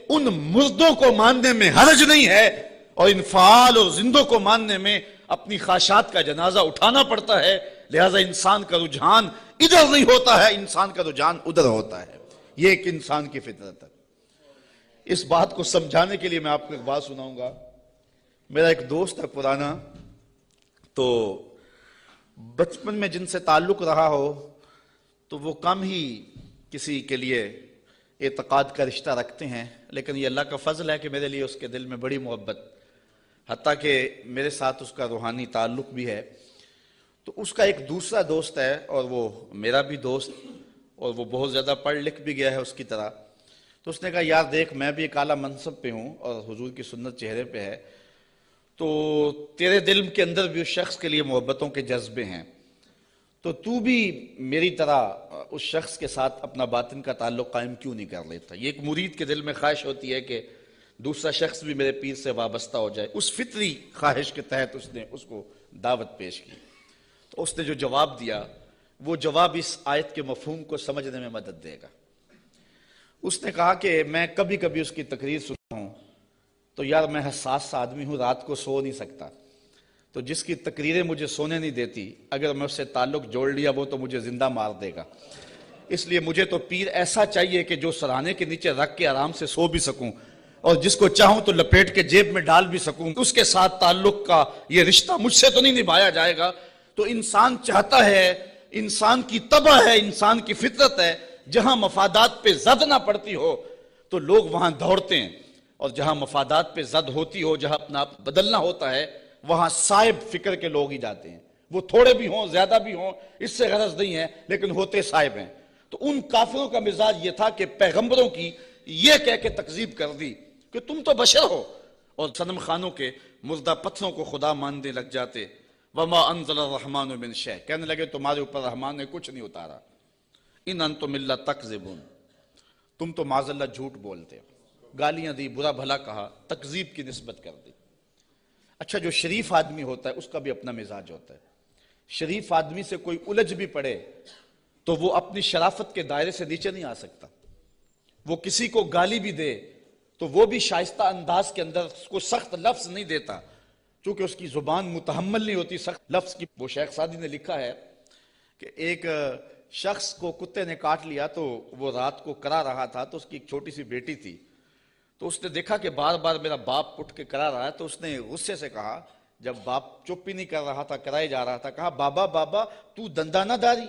ان مردوں کو ماننے میں حرج نہیں ہے، اور ان فعال اور زندوں کو ماننے میں اپنی خواہشات کا جنازہ اٹھانا پڑتا ہے۔ لہذا انسان کا رجحان ادھر نہیں ہوتا ہے، انسان کا رجحان ادھر ہوتا ہے۔ یہ ایک انسان کی فطرت ہے۔ اس بات کو سمجھانے کے لیے میں آپ کو ایک بات سناؤں گا۔ میرا ایک دوست ہے پرانا، تو بچپن میں جن سے تعلق رہا ہو تو وہ کم ہی کسی کے لیے اعتقاد کا رشتہ رکھتے ہیں، لیکن یہ اللہ کا فضل ہے کہ میرے لیے اس کے دل میں بڑی محبت، حتیٰ کہ میرے ساتھ اس کا روحانی تعلق بھی ہے۔ تو اس کا ایک دوسرا دوست ہے، اور وہ میرا بھی دوست، اور وہ بہت زیادہ پڑھ لکھ بھی گیا ہے اس کی طرح۔ تو اس نے کہا یار دیکھ، میں بھی ایک اعلیٰ منصب پہ ہوں اور حضور کی سنت چہرے پہ ہے، تو تیرے دل کے اندر بھی اس شخص کے لیے محبتوں کے جذبے ہیں، تو بھی میری طرح اس شخص کے ساتھ اپنا باطن کا تعلق قائم کیوں نہیں کر لیتا؟ یہ ایک مرید کے دل میں خواہش ہوتی ہے کہ دوسرا شخص بھی میرے پیر سے وابستہ ہو جائے۔ اس فطری خواہش کے تحت اس نے اس کو دعوت پیش کی۔ تو اس نے جو جواب دیا، وہ جواب اس آیت کے مفہوم کو سمجھنے میں مدد دے گا۔ اس نے کہا کہ میں کبھی کبھی اس کی تقریر سنتا ہوں تو یار میں حساس سا آدمی ہوں، رات کو سو نہیں سکتا، تو جس کی تقریریں مجھے سونے نہیں دیتی، اگر میں اس سے تعلق جوڑ لیا وہ تو مجھے زندہ مار دے گا، اس لیے مجھے تو پیر ایسا چاہیے کہ جو سرانے کے نیچے رکھ کے آرام سے سو بھی سکوں، اور جس کو چاہوں تو لپیٹ کے جیب میں ڈال بھی سکوں، اس کے ساتھ تعلق کا یہ رشتہ مجھ سے تو نہیں نبھایا جائے گا۔ تو انسان چاہتا ہے، انسان کی طبع ہے، انسان کی فطرت ہے، جہاں مفادات پہ زد نہ پڑتی ہو تو لوگ وہاں دوڑتے ہیں، اور جہاں مفادات پہ زد ہوتی ہو، جہاں اپنا آپ بدلنا ہوتا ہے، وہاں صائب فکر کے لوگ ہی جاتے ہیں۔ وہ تھوڑے بھی ہوں، زیادہ بھی ہوں، اس سے غرض نہیں ہے، لیکن ہوتے صائب ہیں۔ تو ان کافروں کا مزاج یہ تھا کہ پیغمبروں کی یہ کہہ کے تکذیب کر دی کہ تم تو بشر ہو، اور صنم خانوں کے مردہ پتھروں کو خدا ماننے لگ جاتے۔ وما انزل الرحمن من شیء، کہنے لگے تمہارے اوپر رحمان نے کچھ نہیں اتارا۔ ان انتم الا تکذبون، تم تو معاذ اللہ جھوٹ بولتے ہو۔ گالیاں دی، برا بھلا کہا، تکذیب کی نسبت کر دی۔ اچھا، جو شریف آدمی ہوتا ہے اس کا بھی اپنا مزاج ہوتا ہے۔ شریف آدمی سے کوئی الجھ بھی پڑے تو وہ اپنی شرافت کے دائرے سے نیچے نہیں آ سکتا۔ وہ کسی کو گالی بھی دے تو وہ بھی شائستہ انداز کے اندر اس کو سخت لفظ نہیں دیتا، چونکہ اس کی زبان متحمل نہیں ہوتی سخت لفظ کی۔ وہ شیخ سعدی نے لکھا ہے کہ ایک شخص کو کتے نے کاٹ لیا، تو وہ رات کو کرا رہا تھا، تو اس کی ایک چھوٹی سی بیٹی تھی، تو اس نے دیکھا کہ بار بار میرا باپ اٹھ کے کرا رہا ہے، تو اس نے غصے سے کہا، جب باپ چپ ہی نہیں کر رہا تھا، کرائے جا رہا تھا، کہا بابا بابا تو دندانہ داری،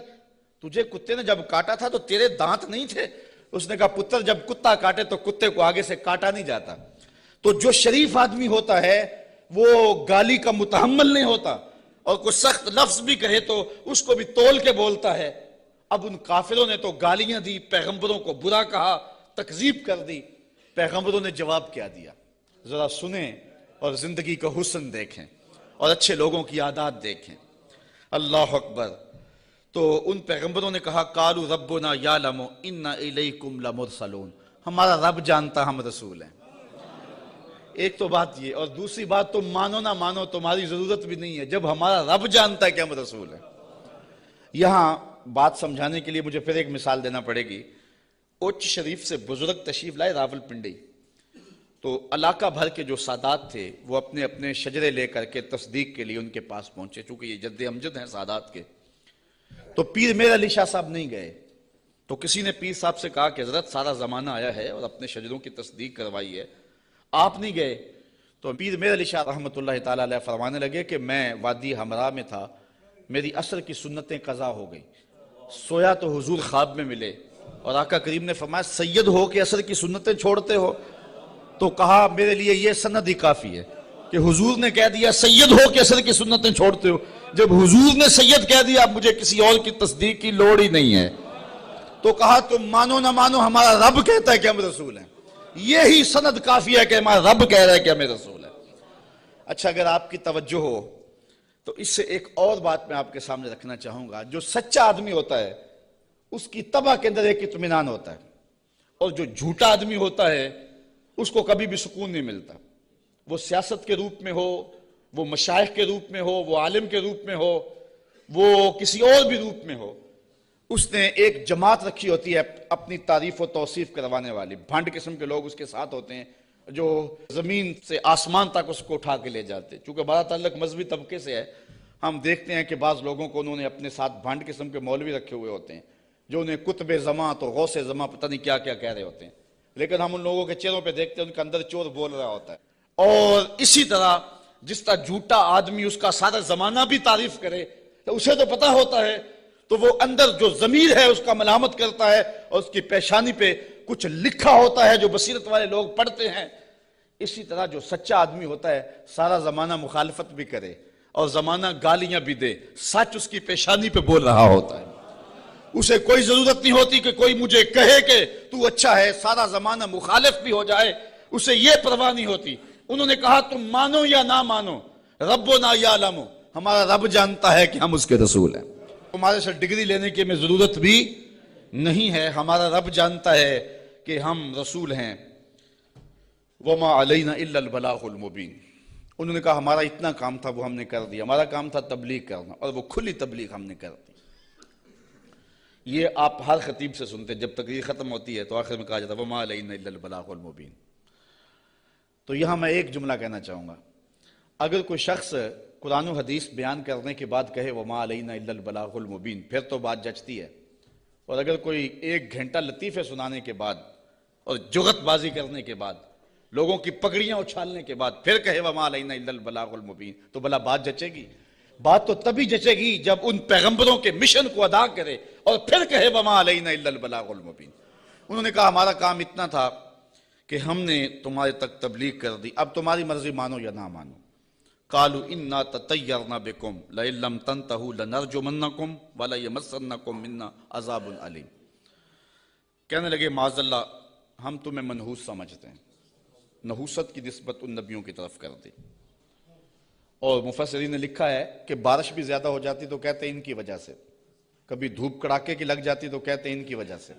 تجھے کتے نے جب کاٹا تھا تو تیرے دانت نہیں تھے؟ اس نے کہا پتر جب کتا کاٹے تو کتے کو آگے سے کاٹا نہیں جاتا۔ تو جو شریف آدمی ہوتا ہے وہ گالی کا متحمل نہیں ہوتا، اور کوئی سخت لفظ بھی کہے تو اس کو بھی تول کے بولتا ہے۔ اب ان کافروں نے تو گالیاں دی، پیغمبروں کو برا کہا، تکذیب کر دی۔ پیغمبروں نے جواب کیا دیا، ذرا سنیں اور زندگی کا حسن دیکھیں اور اچھے لوگوں کی عادات دیکھیں۔ اللہ اکبر۔ تو ان پیغمبروں نے کہا قالوا ربنا یعلم انا الیکم لمرسلون، ہمارا رب جانتا ہم رسول ہیں۔ ایک تو بات یہ، اور دوسری بات تم مانو نہ مانو تمہاری ضرورت بھی نہیں ہے، جب ہمارا رب جانتا ہے کہ ہم رسول ہیں۔ یہاں بات سمجھانے کے لیے مجھے پھر ایک مثال دینا پڑے گی۔ اوچ شریف سے بزرگ تشریف لائے راول پنڈی، تو علاقہ بھر کے جو سادات تھے وہ اپنے اپنے شجرے لے کر کے تصدیق کے لیے ان کے پاس پہنچے، چونکہ یہ جد امجد ہیں سادات کے۔ تو پیر میر علی شاہ صاحب نہیں گئے، تو کسی نے پیر صاحب سے کہا کہ حضرت سارا زمانہ آیا ہے اور اپنے شجروں کی تصدیق کروائی ہے، آپ نہیں گئے؟ تو پیر میر علی شاہ رحمۃ اللہ تعالیٰ علیہ فرمانے لگے کہ میں وادی ہمراہ میں تھا، میری عصر کی سنتیں قضا ہو گئی، سویا تو حضور خواب میں ملے، اور آقا کریم نے فرمایا سید ہو کے عصر کی سنتیں چھوڑتے ہو؟ تو کہا میرے لیے یہ سند ہی کافی ہے کہ حضور نے کہہ دیا سید ہو کے عصر کی سنتیں چھوڑتے ہو، جب حضور نے سید کہہ دیا اب مجھے کسی اور کی تصدیق کی لوڑ ہی نہیں ہے۔ تو کہا تم مانو نہ مانو ہمارا رب کہتا ہے کہ ہم رسول ہیں، یہی سند کافی ہے کہ ہمارا رب کہہ رہا ہے کہ ہمیں رسول ہے۔ اچھا، اگر آپ کی توجہ ہو تو اس سے ایک اور بات میں آپ کے سامنے رکھنا چاہوں گا، جو سچا آدمی ہوتا ہے اس کی طبع کے اندر ایک اطمینان ہوتا ہے، اور جو جھوٹا آدمی ہوتا ہے اس کو کبھی بھی سکون نہیں ملتا، وہ سیاست کے روپ میں ہو، وہ مشائخ کے روپ میں ہو، وہ عالم کے روپ میں ہو، وہ کسی اور بھی روپ میں ہو، اس نے ایک جماعت رکھی ہوتی ہے اپنی تعریف و توصیف کروانے والی، بھنڈ قسم کے لوگ اس کے ساتھ ہوتے ہیں جو زمین سے آسمان تک اس کو اٹھا کے لے جاتے ہیں۔ چونکہ بڑا تعلق مذہبی طبقے سے ہے، ہم دیکھتے ہیں کہ بعض لوگوں کو انہوں نے اپنے ساتھ بھنڈ قسم کے مولوی رکھے ہوئے ہوتے ہیں جو انہیں قطب زماں تو غوث زماں پتہ نہیں کیا کیا کہہ رہے ہوتے ہیں، لیکن ہم ان لوگوں کے چہروں پہ دیکھتے ہیں ان کے اندر چور بول رہا ہوتا ہے۔ اور اسی طرح جس طرح جھوٹا آدمی اس کا سارا زمانہ بھی تعریف کرے تو اسے تو پتہ ہوتا ہے، تو وہ اندر جو ضمیر ہے اس کا ملامت کرتا ہے، اور اس کی پیشانی پہ کچھ لکھا ہوتا ہے جو بصیرت والے لوگ پڑھتے ہیں۔ اسی طرح جو سچا آدمی ہوتا ہے سارا زمانہ مخالفت بھی کرے اور زمانہ گالیاں بھی دے، سچ اس کی پیشانی پہ بول رہا ہوتا ہے، اسے کوئی ضرورت نہیں ہوتی کہ کوئی مجھے کہے کہ تو اچھا ہے، سارا زمانہ مخالف بھی ہو جائے اسے یہ پرواہ نہیں ہوتی۔ انہوں نے کہا تم مانو یا نہ مانو، ربنا یعلم، ہمارا رب جانتا ہے کہ ہم اس کے رسول ہیں، ہمارے سے ڈگری لینے کی ہمیں ضرورت بھی نہیں ہے، ہمارا رب جانتا ہے کہ ہم رسول ہیں۔ وما علینا الا البلاغ المبین، انہوں نے کہا ہمارا اتنا کام تھا وہ ہم نے کر دیا، ہمارا کام تھا تبلیغ کرنا، اور وہ کھلی تبلیغ ہم نے کر دی۔ یہ آپ ہر خطیب سے سنتے ہیں، جب تقریر ختم ہوتی ہے تو آخر میں کہا جاتا ہے وما علینا الا البلاغ المبین۔ تو یہاں میں ایک جملہ کہنا چاہوں گا، اگر کوئی شخص قرآن و حدیث بیان کرنے کے بعد کہے وما علینا الا البلاغ المبین، پھر تو بات جچتی ہے، اور اگر کوئی ایک گھنٹہ لطیفے سنانے کے بعد اور جغت بازی کرنے کے بعد، لوگوں کی پگڑیاں اچھالنے کے بعد پھر کہے وما علینا الا البلاغ المبین، تو بھلا بات جچے گی؟ بات تو تبھی جچے گی جب ان پیغمبروں کے مشن کو ادا کرے اور پھر کہے وما علینا الا البلاغ المبین۔ انہوں نے کہا ہمارا کام اتنا تھا کہ ہم نے تمہارے تک تبلیغ کر دی، اب تمہاری مرضی مانو یا نہ مانو۔ قالوا انا تطیرنا بکم لئن لم تنتہوا لنرجمنکم وليمسنکم منا عذاب علیم۔ کہنے لگے معاذ اللہ ہم تمہیں منحوس سمجھتے ہیں، نحوست کی نسبت ان نبیوں کی طرف کر دی۔ اور مفسرین نے لکھا ہے کہ بارش بھی زیادہ ہو جاتی تو کہتے ہیں ان کی وجہ سے، کبھی دھوپ کڑاکے کی لگ جاتی تو کہتے ہیں ان کی وجہ سے،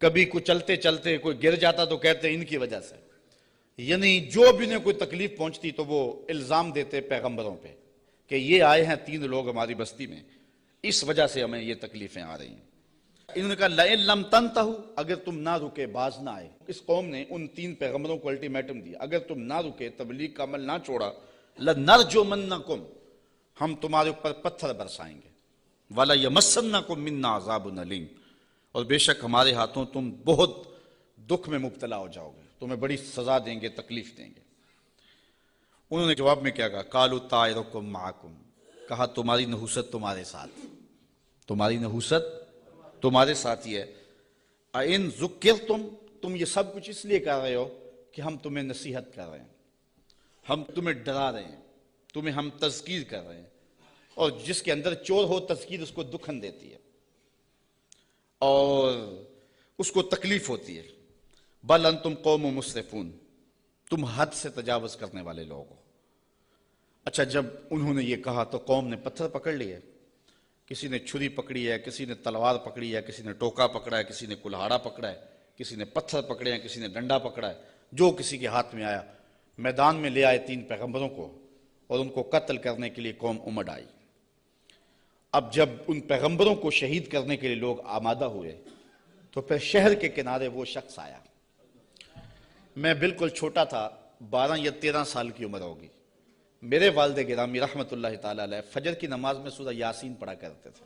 کبھی کوئی چلتے چلتے کوئی گر جاتا تو کہتے ہیں ان کی وجہ سے، یعنی جو بھی انہیں کوئی تکلیف پہنچتی تو وہ الزام دیتے پیغمبروں پہ کہ یہ آئے ہیں 3 لوگ ہماری بستی میں، اس وجہ سے ہمیں یہ تکلیفیں آ رہی ہیں۔ انہوں نے کہا لئن لم تنتہوا، اگر تم نہ رکے باز نہ آئے۔ اس قوم نے ان 3 پیغمبروں کو الٹیمیٹم دیا، اگر تم نہ رکے تبلیغ کا عمل نہ چھوڑا لنرجمنکم، ہم تمہارے اوپر پتھر برسائیں گے، ولیمسنکم منا عذاب علیم، اور بے شک ہمارے ہاتھوں تم بہت دکھ میں مبتلا ہو جاؤ گے، تمہیں بڑی سزا دیں گے، تکلیف دیں گے۔ انہوں نے جواب میں کیا کہا؟ قالوا طائرکم معکم، کہا تمہاری نحوست تمہارے ساتھ، تمہاری نحوست تمہارے ساتھ ہی ہے۔ اَإِن ذُكِّرْتُمْ، تم یہ سب کچھ اس لیے کر رہے ہو کہ ہم تمہیں نصیحت کر رہے ہیں، ہم تمہیں ڈرا رہے ہیں، تمہیں ہم تذکیر کر رہے ہیں، اور جس کے اندر چور ہو تذکیر اس کو دکھن دیتی ہے اور اس کو تکلیف ہوتی ہے۔ بل انتم قوم مسرفون، تم حد سے تجاوز کرنے والے لوگ ہو۔ اچھا جب انہوں نے یہ کہا تو قوم نے پتھر پکڑ لیے، کسی نے چھری پکڑی ہے، کسی نے تلوار پکڑی ہے، کسی نے ٹوکا پکڑا ہے، کسی نے کلہاڑا پکڑا ہے، کسی نے پتھر پکڑے ہیں، کسی نے ڈنڈا پکڑا ہے، جو کسی کے ہاتھ میں آیا میدان میں لے آئے 3 پیغمبروں کو، اور ان کو قتل کرنے کے لیے قوم امڑ آئی۔ اب جب ان پیغمبروں کو شہید کرنے کے لیے لوگ آمادہ ہوئے تو پھر شہر کے کنارے وہ شخص آیا، میں بالکل چھوٹا تھا، 12 یا 13 سال کی عمر ہوگی، میرے والد گرامی رحمت اللہ تعالی علیہ فجر کی نماز میں سورہ یاسین پڑھا کرتے تھے،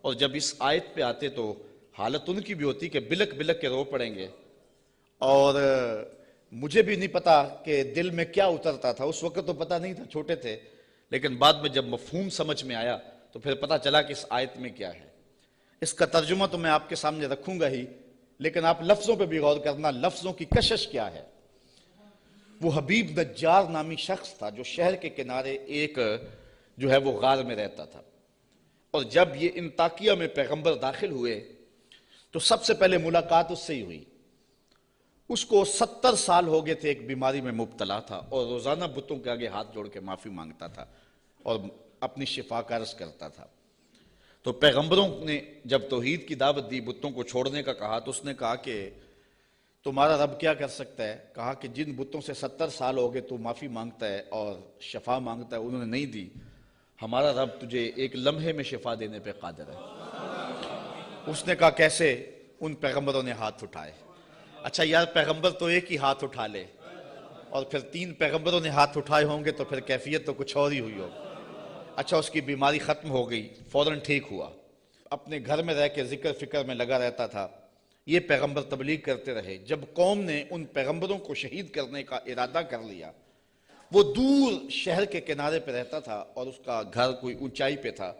اور جب اس آیت پہ آتے تو حالت ان کی بھی ہوتی کہ بلک بلک کے رو پڑیں گے، اور مجھے بھی نہیں پتا کہ دل میں کیا اترتا تھا، اس وقت تو پتہ نہیں تھا، چھوٹے تھے، لیکن بعد میں جب مفہوم سمجھ میں آیا تو پھر پتہ چلا کہ اس آیت میں کیا ہے۔ اس کا ترجمہ تو میں آپ کے سامنے رکھوں گا ہی، لیکن آپ لفظوں پہ بھی غور کرنا، لفظوں کی کشش کیا ہے۔ وہ حبیب نجار نامی شخص تھا جو شہر کے کنارے ایک جو ہے وہ غار میں رہتا تھا، اور جب یہ انطاکیہ میں پیغمبر داخل ہوئے تو سب سے پہلے ملاقات اس سے ہی ہوئی۔ اس کو 70 سال ہو گئے تھے، ایک بیماری میں مبتلا تھا، اور روزانہ بتوں کے آگے ہاتھ جوڑ کے معافی مانگتا تھا اور اپنی شفا کا عرض کرتا تھا۔ تو پیغمبروں نے جب توحید کی دعوت دی، بتوں کو چھوڑنے کا کہا، تو اس نے کہا کہ تمہارا رب کیا کر سکتا ہے؟ کہا کہ جن بتوں سے 70 سال ہو گئے تو معافی مانگتا ہے اور شفا مانگتا ہے، انہوں نے نہیں دی، ہمارا رب تجھے ایک لمحے میں شفا دینے پہ قادر ہے۔ اس نے کہا کیسے؟ ان پیغمبروں نے ہاتھ اٹھائے۔ اچھا یار، پیغمبر تو ایک ہی ہاتھ اٹھا لے اور پھر 3 پیغمبروں نے ہاتھ اٹھائے ہوں گے تو پھر کیفیت تو کچھ اور ہی ہوئی ہو۔ اچھا، اس کی بیماری ختم ہو گئی، فوراً ٹھیک ہوا، اپنے گھر میں رہ کے ذکر فکر میں لگا رہتا تھا۔ یہ پیغمبر تبلیغ کرتے رہے۔ جب قوم نے ان پیغمبروں کو شہید کرنے کا ارادہ کر لیا، وہ دور شہر کے کنارے پہ رہتا تھا اور اس کا گھر کوئی اونچائی پہ تھا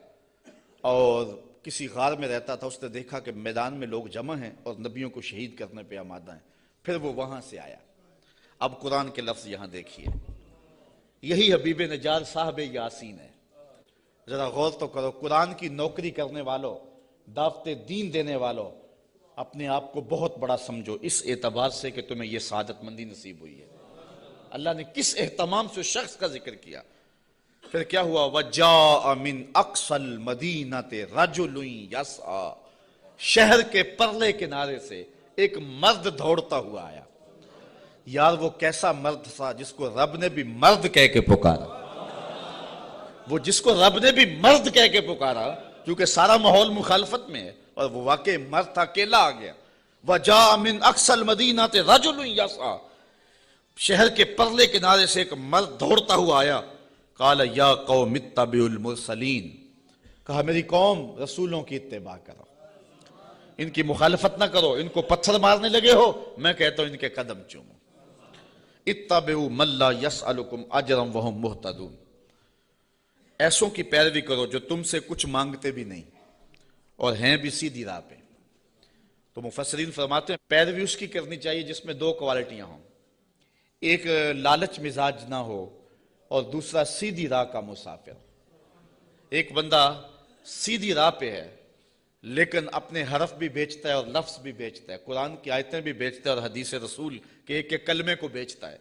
اور کسی غار میں رہتا تھا۔ اس نے دیکھا کہ میدان میں لوگ جمع ہیں اور نبیوں کو شہید کرنے پہ آمادہ ہیں، پھر وہ وہاں سے آیا۔ اب قرآن کے لفظ یہاں دیکھیے، یہی حبیب نجار صاحب یاسین ہے۔ ذرا غور تو کرو، قرآن کی نوکری کرنے والوں، دعوت دین دینے والوں، اپنے آپ کو بہت بڑا سمجھو اس اعتبار سے کہ تمہیں یہ سعادت مندی نصیب ہوئی ہے۔ اللہ نے کس اہتمام سے شخص کا ذکر کیا۔ پھر کیا ہوا؟ وَجَاءَ مِنْ أَقْصَى الْمَدِينَةِ رَجُلٌ يَسْعَى، شہر کے پرلے کنارے سے ایک مرد دوڑتا ہوا آیا۔ یار وہ کیسا مرد تھا جس کو رب نے بھی مرد کہہ کے پکارا، وہ جس کو رب نے بھی مرد کہہ کے پکارا، کیونکہ سارا ماحول مخالفت میں ہے اور وہ واقعی مرد تھا، اکیلا آ گیا۔ وَجَاءَ مِنْ أَقْصَى الْمَدِينَةِ رَجُلٌ يَسْعَى، شہر کے پرلے کنارے سے ایک مرد دوڑتا ہوا آیا۔ قال یا قوم اتبعوا المرسلین، کہا میری قوم رسولوں کی اتباع کرو، ان کی مخالفت نہ کرو، ان کو پتھر مارنے لگے ہو، میں کہتا ہوں ان کے قدم چومو۔ اتبعوا من لا یسألکم اجرا وہم مہتدون، ایسوں کی پیروی کرو جو تم سے کچھ مانگتے بھی نہیں اور ہیں بھی سیدھی راہ پہ۔ تو مفسرین فرماتے ہیں پیروی اس کی کرنی چاہیے جس میں 2 کوالٹیاں ہوں، ایک لالچ مزاج نہ ہو اور دوسرا سیدھی راہ کا مسافر۔ ایک بندہ سیدھی راہ پہ ہے لیکن اپنے حرف بھی بیچتا ہے اور لفظ بھی بیچتا ہے، قرآن کی آیتیں بھی بیچتا ہے اور حدیث رسول کے ایک ایک کلمے کو بیچتا ہے،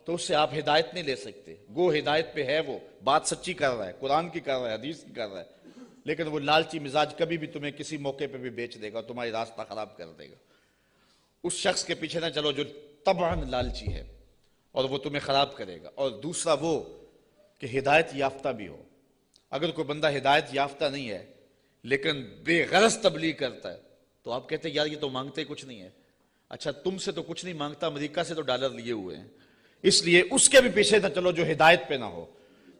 تو اس سے آپ ہدایت نہیں لے سکتے۔ گو ہدایت پہ ہے، وہ بات سچی کر رہا ہے، قرآن کی کر رہا ہے، حدیث کی کر رہا ہے، لیکن وہ لالچی مزاج کبھی بھی تمہیں کسی موقع پہ بھی بیچ دے گا، تمہاری راستہ خراب کر دے گا۔ اس شخص کے پیچھے نہ چلو جو طبعاً لالچی ہے اور وہ تمہیں خراب کرے گا۔ اور دوسرا وہ کہ ہدایت یافتہ بھی ہو۔ اگر کوئی بندہ ہدایت یافتہ نہیں ہے لیکن بے غرض تبلیغ کرتا ہے تو آپ کہتے ہیں یار یہ تو مانگتے کچھ نہیں ہے۔ اچھا تم سے تو کچھ نہیں مانگتا، امریکہ سے تو ڈالر لیے ہوئے ہیں، اس لیے اس کے بھی پیچھے نہ چلو جو ہدایت پہ نہ ہو۔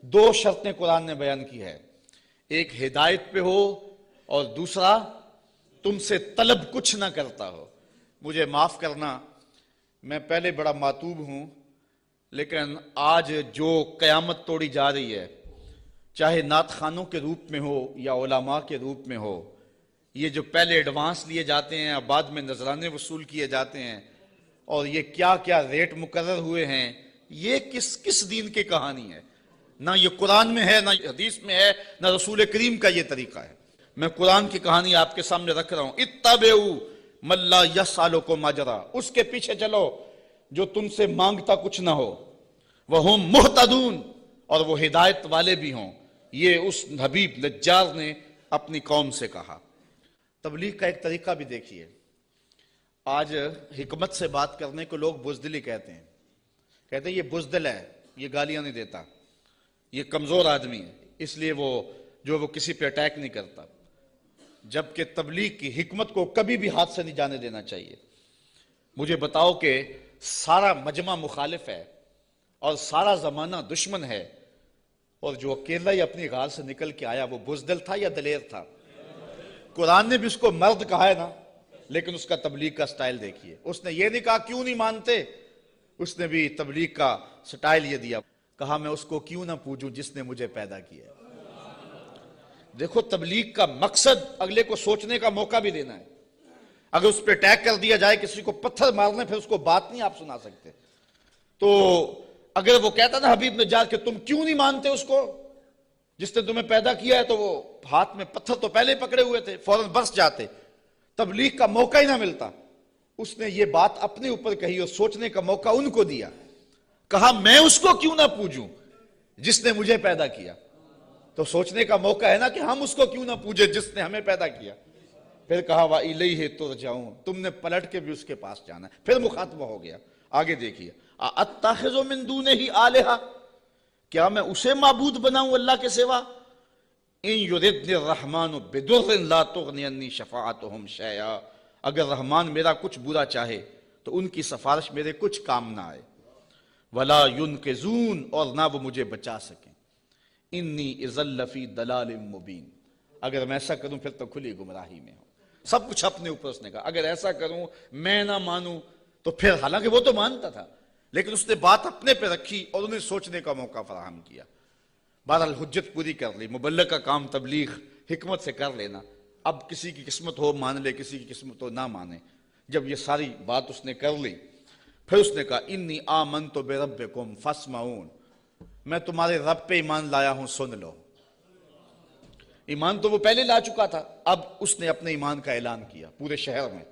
2 شرطیں قرآن نے بیان کی ہے، ایک ہدایت پہ ہو اور دوسرا تم سے طلب کچھ نہ کرتا ہو۔ مجھے معاف کرنا، میں پہلے بڑا ماتوب ہوں، لیکن آج جو قیامت توڑی جا رہی ہے، چاہے نعت خانوں کے روپ میں ہو یا علماء کے روپ میں ہو، یہ جو پہلے ایڈوانس لیے جاتے ہیں بعد میں نذرانے وصول کیے جاتے ہیں، اور یہ کیا کیا ریٹ مقرر ہوئے ہیں، یہ کس دین کی کہانی ہے؟ نہ یہ قرآن میں ہے، نہ حدیث میں ہے، نہ رسول کریم کا یہ طریقہ ہے۔ میں قرآن کی کہانی آپ کے سامنے رکھ رہا ہوں، اتبعوا من لا یسألکم اجرا، اس کے پیچھے چلو جو تم سے مانگتا کچھ نہ ہو، وہم مہتدون، اور وہ ہدایت والے بھی ہوں۔ یہ اس حبیب نجار نے اپنی قوم سے کہا۔ تبلیغ کا ایک طریقہ بھی دیکھیے، آج حکمت سے بات کرنے کو لوگ بزدلی کہتے ہیں یہ بزدل ہے، یہ گالیاں نہیں دیتا، یہ کمزور آدمی ہے، اس لیے وہ کسی پہ اٹیک نہیں کرتا، جبکہ تبلیغ کی حکمت کو کبھی بھی ہاتھ سے نہیں جانے دینا چاہیے۔ مجھے بتاؤ کہ سارا مجمع مخالف ہے اور سارا زمانہ دشمن ہے، اور جو اکیلا ہی اپنی غار سے نکل کے آیا وہ بزدل تھا یا دلیر تھا؟ قرآن نے بھی اس کو مرد کہا ہے نا، لیکن اس کا تبلیغ کا سٹائل دیکھیے، اس نے یہ نہیں کہا کیوں نہیں مانتے، اس نے بھی تبلیغ کا سٹائل یہ دیا، کہا میں اس کو کیوں نہ پوجوں جس نے مجھے پیدا کیا۔ دیکھو تبلیغ کا مقصد اگلے کو سوچنے کا موقع بھی دینا ہے۔ اگر اس پہ اٹیک کر دیا جائے، کسی کو پتھر مارنے، پھر اس کو بات نہیں آپ سنا سکتے۔ تو اگر وہ کہتا نا حبیب نجار کہ تم کیوں نہیں مانتے اس کو جس نے تمہیں پیدا کیا ہے، تو وہ ہاتھ میں پتھر تو پہلے پکڑے ہوئے تھے، فوراً برس جاتے، تبلیغ کا موقع ہی نہ ملتا۔ اس نے یہ بات اپنے اوپر کہی اور سوچنے کا موقع ان کو دیا، کہا میں اس کو کیوں نہ پوجوں جس نے مجھے پیدا کیا۔ تو سوچنے کا موقع ہے نا کہ ہم اس کو کیوں نہ پوجے جس نے ہمیں پیدا کیا. پھر کہا وَإِلَيْهِ تُرْجَعُونَ, تم نے پلٹ کے بھی اس کے پاس جانا ہے. پھر مخاطبہ ہو گیا. آگے دیکھیے, أَتَّخِذُ مِن دُونِهِ آلِهَةً, کیا میں اسے معبود بناؤں اللہ کے سوا؟ إِن يُرِدْنِ الرَّحْمَنُ بِضُرٍّ لَا تُغْنِ عَنِّي شَفَاعَتُهُمْ شَيْئًا, اگر رحمان میرا کچھ برا چاہے تو ان کی سفارش میرے کچھ کام نہ آئے. وَلَا يُنْقِذُونَ, اور نہ وہ مجھے بچا سکیں. إِنِّي إِذًا لَفِي ضَلَالٍ مُبِينٍ, اگر میں ایسا کروں پھر تو کھلی گمراہی میں ہوں. سب کچھ اپنے اوپر اس نے کہا, اگر ایسا کروں میں نہ مانوں تو پھر, حالانکہ وہ تو مانتا تھا لیکن اس نے بات اپنے پہ رکھی اور انہیں سوچنے کا موقع فراہم کیا. بہرحال حجت پوری کر لی. مبلغ کا کام تبلیغ حکمت سے کر لینا. اب کسی کی قسمت ہو مان لے, کسی کی قسمت ہو نہ مانے. جب یہ ساری بات اس نے کر لی, پھر اس نے کہا انی آمنت بربکم فاسمعون, میں تمہارے رب پہ ایمان لایا ہوں, سن لو. ایمان تو وہ پہلے لا چکا تھا, اب اس نے اپنے ایمان کا اعلان کیا پورے شہر میں.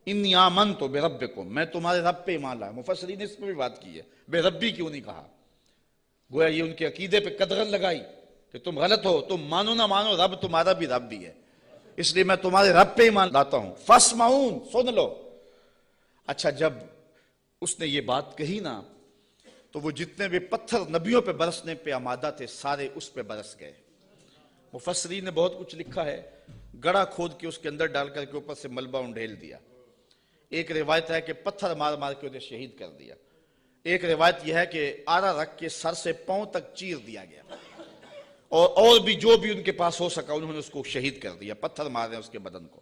انی آمنت بربکم, میں تمہارے رب پہ ایمان لایا. مفسرین نے اس پہ بھی بات کی ہے, بے ربی کیوں نہیں کہا؟ گویا یہ ان کے عقیدے پہ قدغن لگائی کہ تم غلط ہو, تم مانو نہ مانو رب تمہارا بھی رب بھی ہے, اس لیے میں تمہارے رب پہ ایمان لاتا ہوں. فاسمعون, سن لو. اچھا, جب اس نے یہ بات کہی نا تو وہ جتنے بھی پتھر نبیوں پہ برسنے پہ آمادہ تھے سارے اس پہ برس گئے. مفسرین نے بہت کچھ لکھا ہے, گڑھا کھود کے اس کے اندر ڈال کر کے اوپر سے ملبہ انڈھیل دیا. ایک روایت ہے کہ پتھر مار مار کے انہیں شہید کر دیا. ایک روایت یہ ہے کہ آرا رکھ کے سر سے پاؤں تک چیر دیا گیا, اور بھی جو بھی ان کے پاس ہو سکا انہوں نے اس کو شہید کر دیا, پتھر مار رہے ہیں اس کے بدن کو.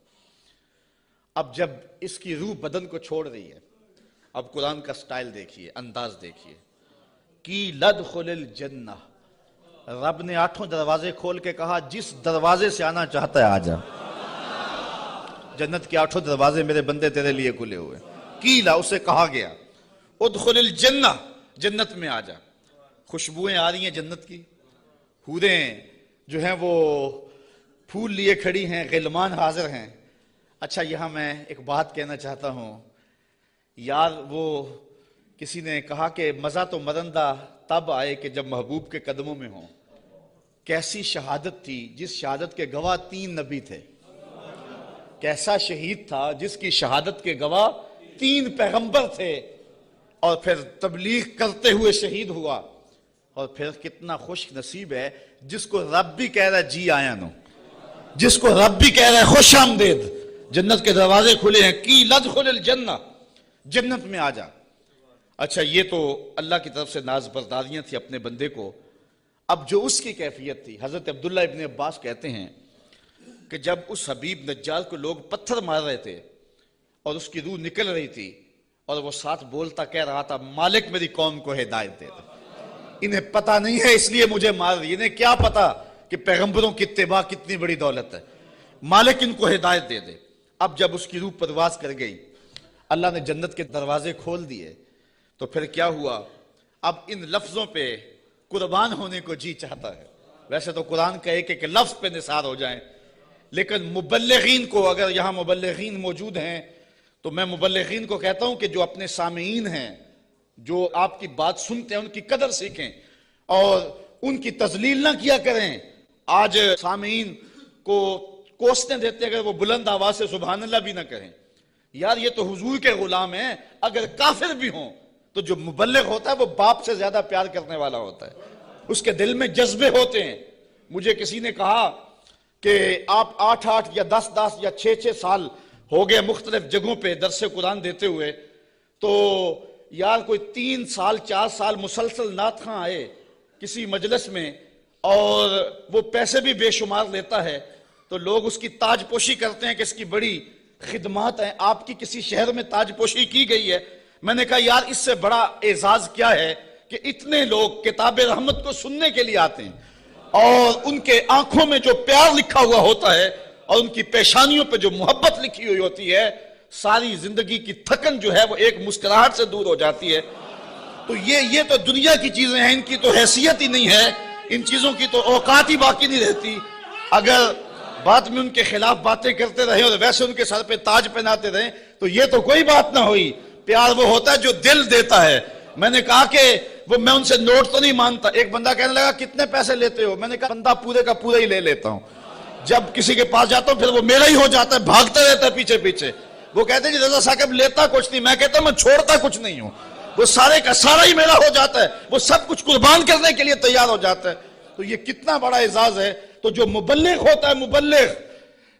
اب جب اس کی روح بدن کو چھوڑ رہی ہے, اب قرآن کا سٹائل دیکھیے, انداز دیکھیے. کی لدخل الجنہ, رب نے 8 دروازے کھول کے کہا جس دروازے سے آنا چاہتا ہے آ جا. جنت کے 8 دروازے میرے بندے تیرے لیے کھلے ہوئے. کیلا, اسے کہا گیا ادخل الجنہ, جنت میں آ جا. خوشبوئیں آ رہی ہیں جنت کی, حوریں جو ہیں وہ پھول لیے کھڑی ہیں, غلمان حاضر ہیں. اچھا, یہاں میں ایک بات کہنا چاہتا ہوں یار, وہ کسی نے کہا کہ مزہ تو مرندہ تب آئے کہ جب محبوب کے قدموں میں ہوں. کیسی شہادت تھی جس شہادت کے گواہ 3 نبی تھے. کیسا شہید تھا جس کی شہادت کے گواہ 3 پیغمبر تھے, اور پھر تبلیغ کرتے ہوئے شہید ہوا. اور پھر کتنا خوش نصیب ہے جس کو رب بھی کہہ رہا ہے جی آیا نو, جس کو رب بھی کہہ رہا ہے خوش آمدید, جنت کے دروازے کھلے ہیں. کی لدخل الجنہ, جنت میں آ جا. اچھا, یہ تو اللہ کی طرف سے ناز برداریاں تھی اپنے بندے کو. اب جو اس کی کیفیت تھی, حضرت عبداللہ ابن عباس کہتے ہیں کہ جب اس حبیب نجار کو لوگ پتھر مار رہے تھے اور اس کی روح نکل رہی تھی, اور وہ ساتھ بولتا کہہ رہا تھا مالک میری قوم کو ہدایت دے دے, انہیں پتہ نہیں ہے اس لیے مجھے مار رہی. انہیں کیا پتا کہ پیغمبروں کی اتباع کتنی بڑی دولت ہے, مالک ان کو ہدایت دے دے. اب جب اس کی روح پرواز کر گئی, اللہ نے جنت کے دروازے کھول دیے, تو پھر کیا ہوا؟ اب ان لفظوں پہ قربان ہونے کو جی چاہتا ہے. ویسے تو قرآن کا ایک لفظ پہ نثار ہو جائیں, لیکن مبلغین کو, اگر یہاں مبلغین موجود ہیں تو میں مبلغین کو کہتا ہوں کہ جو اپنے سامعین ہیں, جو آپ کی بات سنتے ہیں, ان کی قدر سیکھیں اور ان کی تذلیل نہ کیا کریں. آج سامعین کو کوسنے دیتے اگر وہ بلند آواز سے سبحان اللہ بھی نہ کہیں. یار یہ تو حضور کے غلام ہیں, اگر کافر بھی ہوں تو جو مبلغ ہوتا ہے وہ باپ سے زیادہ پیار کرنے والا ہوتا ہے, اس کے دل میں جذبے ہوتے ہیں. مجھے کسی نے کہا کہ آپ 8 یا 10 یا 6 سال ہو گئے مختلف جگہوں پہ درس قرآن دیتے ہوئے, تو یار کوئی 3 سال 4 سال مسلسل نعت خواں آئے کسی مجلس میں اور وہ پیسے بھی بے شمار لیتا ہے, تو لوگ اس کی تاج پوشی کرتے ہیں کہ اس کی بڑی خدمات ہیں. آپ کی کسی شہر میں تاج پوشی کی گئی ہے. میں نے کہا یار اس سے بڑا اعزاز کیا ہے کہ اتنے لوگ کتاب رحمت کو سننے کے لیے آتے ہیں, اور ان کے آنکھوں میں جو پیار لکھا ہوا ہوتا ہے اور ان کی پیشانیوں پہ جو محبت لکھی ہوئی ہوتی ہے, ساری زندگی کی تھکن جو ہے وہ ایک مسکراہٹ سے دور ہو جاتی ہے. تو یہ تو دنیا کی چیزیں ہیں, ان کی تو حیثیت ہی نہیں ہے, ان چیزوں کی تو اوقات ہی باقی نہیں رہتی. اگر بعد میں ان کے خلاف باتیں کرتے رہے اور ویسے ان کے سر پہ تاج پہناتے رہے تو یہ تو کوئی بات نہ ہوئی. پیار وہ ہوتا ہے جو دل دیتا ہے. میں نے کہا کہ وہ میں ان سے نوٹ تو نہیں مانتا. ایک بندہ کہنے لگا کتنے پیسے لیتے ہو؟ میں نے کہا بندہ پورے کا پورا ہی لے لیتا ہوں. جب کسی کے پاس جاتا ہوں پھر وہ میرا ہی ہو جاتا ہے، بھاگتا رہتا ہے پیچھے پیچھے. وہ کہتے ہیں جی رضا صاحب لیتا کچھ نہیں. میں کہتا ہوں میں چھوڑتا کچھ نہیں ہوں. وہ سارے کا سارا ہی میرا ہو جاتا ہے، وہ سب کچھ قربان کرنے کے لیے تیار ہو جاتا ہے. تو یہ کتنا بڑا اعزاز ہے. تو جو مبلغ ہوتا ہے، مبلغ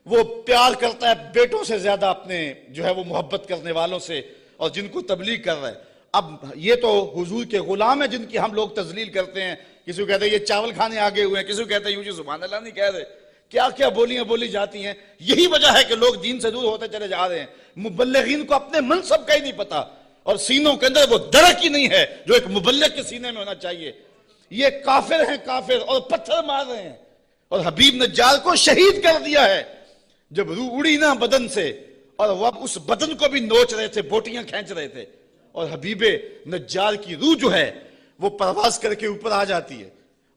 وہ پیار کرتا ہے بیٹوں سے زیادہ اپنے جو ہے وہ محبت کرنے والوں سے، اور جن کو تبلیغ کر رہا ہے. اب یہ تو حضور کے غلام ہیں جن کی ہم لوگ تذلیل کرتے ہیں. کسی کو کہتے ہیں یہ چاول کھانے آگے ہوئے ہیں، کسی کو کہتے ہیں یوں جی سبحان اللہ نہیں کہہ رہے. کیا کیا بولیاں بولی جاتی ہیں. یہی وجہ ہے کہ لوگ دین سے دور ہوتے چلے جا رہے ہیں. مبلغین کو اپنے منصب کا ہی نہیں پتا، اور سینوں کے اندر وہ درک ہی نہیں ہے جو ایک مبلغ کے سینے میں ہونا چاہیے. یہ کافر ہیں کافر، اور پتھر مار رہے ہیں، اور حبیب نجار کو شہید کر دیا ہے. جب روح اڑی نا بدن سے، اور وہ اس بدن کو بھی نوچ رہے تھے، بوٹیاں کھینچ رہے تھے، اور حبیب نجار کی روح جو ہے وہ پرواز کر کے اوپر آ جاتی ہے.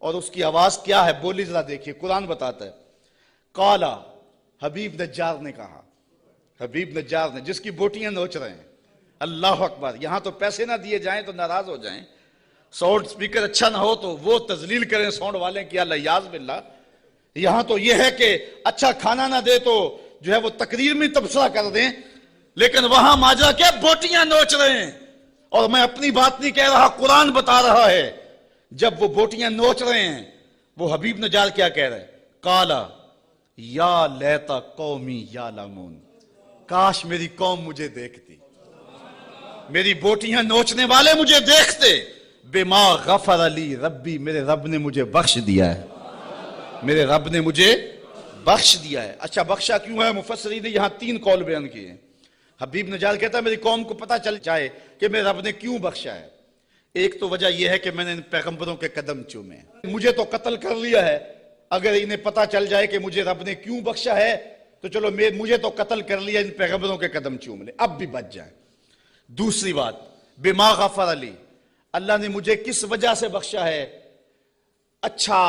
اور اس کی آواز کیا ہے بولی ذرا دیکھیے. قرآن بتاتا ہے قالا، حبیب نجار نے کہا، حبیب نجار نے جس کی بوٹیاں نوچ رہے ہیں. اللہ اکبر. یہاں تو پیسے نہ دیے جائیں تو ناراض ہو جائیں، ساؤنڈ سپیکر اچھا نہ ہو تو وہ تذلیل کریں ساؤنڈ والے کی الیاذ باللہ. یہاں تو یہ ہے کہ اچھا کھانا نہ دے تو جو ہے وہ تقریر میں تبصرہ کر دیں، لیکن وہاں ماجرا کیا بوٹیاں نوچ رہے ہیں. اور میں اپنی بات نہیں کہہ رہا، قرآن بتا رہا ہے. جب وہ بوٹیاں نوچ رہے ہیں، وہ حبیب نجار کیا کہہ رہے ہیں؟ قالا یا لیتا قومی یعلمون، کاش میری قوم مجھے دیکھتی، میری بوٹیاں نوچنے والے مجھے دیکھتے. بما غفر لی ربی، میرے رب نے مجھے بخش دیا ہے، میرے رب نے مجھے بخش دیا ہے. اچھا بخشا کیوں ہے؟ مفسرین نے یہاں 3 قول بیان کیے ہیں. حبیب نجار کہتا ہے میری قوم کو پتہ چل جائے کہ میرے رب نے کیوں بخشا ہے. ایک تو وجہ یہ ہے کہ میں نے ان پیغمبروں کے قدم چومے، مجھے تو قتل کر لیا ہے، اگر انہیں پتہ چل جائے کہ مجھے رب نے کیوں بخشا ہے تو چلو مجھے تو قتل کر لیا، ان پیغمبروں کے قدم چوم لے، اب بھی بچ جائیں. دوسری بات، بما غفر لی، اللہ نے مجھے کس وجہ سے بخشا ہے؟ اچھا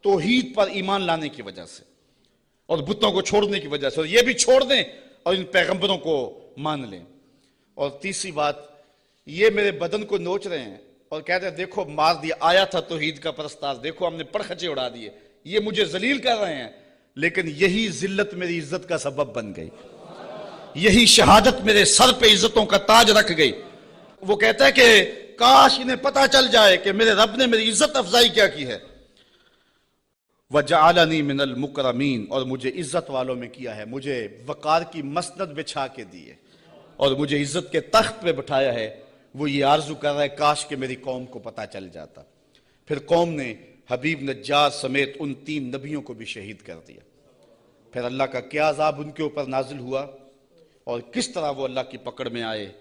توحید پر ایمان لانے کی وجہ سے، اور بتوں کو چھوڑنے کی وجہ سے، اور یہ بھی چھوڑ دیں اور ان پیغمبروں کو مان لیں. اور تیسری بات، یہ میرے بدن کو نوچ رہے ہیں اور کہتے ہیں دیکھو مار دیا، آیا تھا توحید کا پرستار، دیکھو ہم نے پرخچے اڑا دیے. یہ مجھے ذلیل کر رہے ہیں، لیکن یہی ذلت میری عزت کا سبب بن گئی، یہی شہادت میرے سر پہ عزتوں کا تاج رکھ گئی. وہ کہتا ہے کہ کاش انہیں پتہ چل جائے کہ میرے رب نے میری عزت افزائی کیا کی ہے. وَجَعَلَنِي مِنَ الْمُكْرَمِينَ، اور مجھے عزت والوں میں کیا ہے، مجھے وقار کی مسند بچھا کے دیے اور مجھے عزت کے تخت پہ بٹھایا ہے. وہ یہ آرزو کر رہا ہے کاش کہ میری قوم کو پتہ چل جاتا. پھر قوم نے حبیب نجار سمیت ان 3 نبیوں کو بھی شہید کر دیا. پھر اللہ کا کیا عذاب ان کے اوپر نازل ہوا، اور کس طرح وہ اللہ کی پکڑ میں آئے،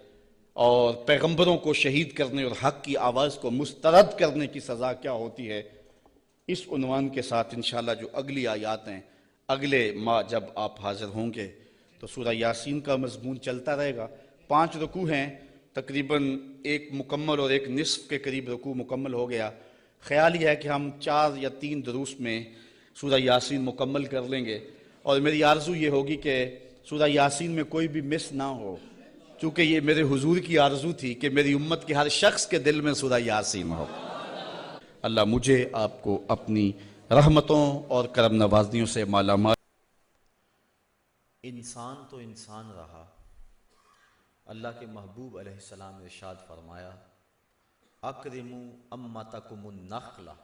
اور پیغمبروں کو شہید کرنے اور حق کی آواز کو مسترد کرنے کی سزا کیا ہوتی ہے. اس عنوان کے ساتھ انشاءاللہ جو اگلی آیات ہیں، اگلے ماہ جب آپ حاضر ہوں گے تو سورہ یاسین کا مضمون چلتا رہے گا. 5 رکوع ہیں، تقریباً 1 مکمل اور 1 نصف کے قریب رکوع مکمل ہو گیا. خیال یہ ہے کہ ہم 4 یا 3 دروس میں سورہ یاسین مکمل کر لیں گے، اور میری آرزو یہ ہوگی کہ سورہ یاسین میں کوئی بھی مس نہ ہو، چونکہ یہ میرے حضور کی آرزو تھی کہ میری امت کے ہر شخص کے دل میں سورہ یاسین ہو. اللہ مجھے آپ کو اپنی رحمتوں اور کرم نوازیوں سے مالا مال. انسان تو انسان رہا. اللہ کے محبوب علیہ السلام نے ارشاد فرمایا اکرموا امتکم النخلہ،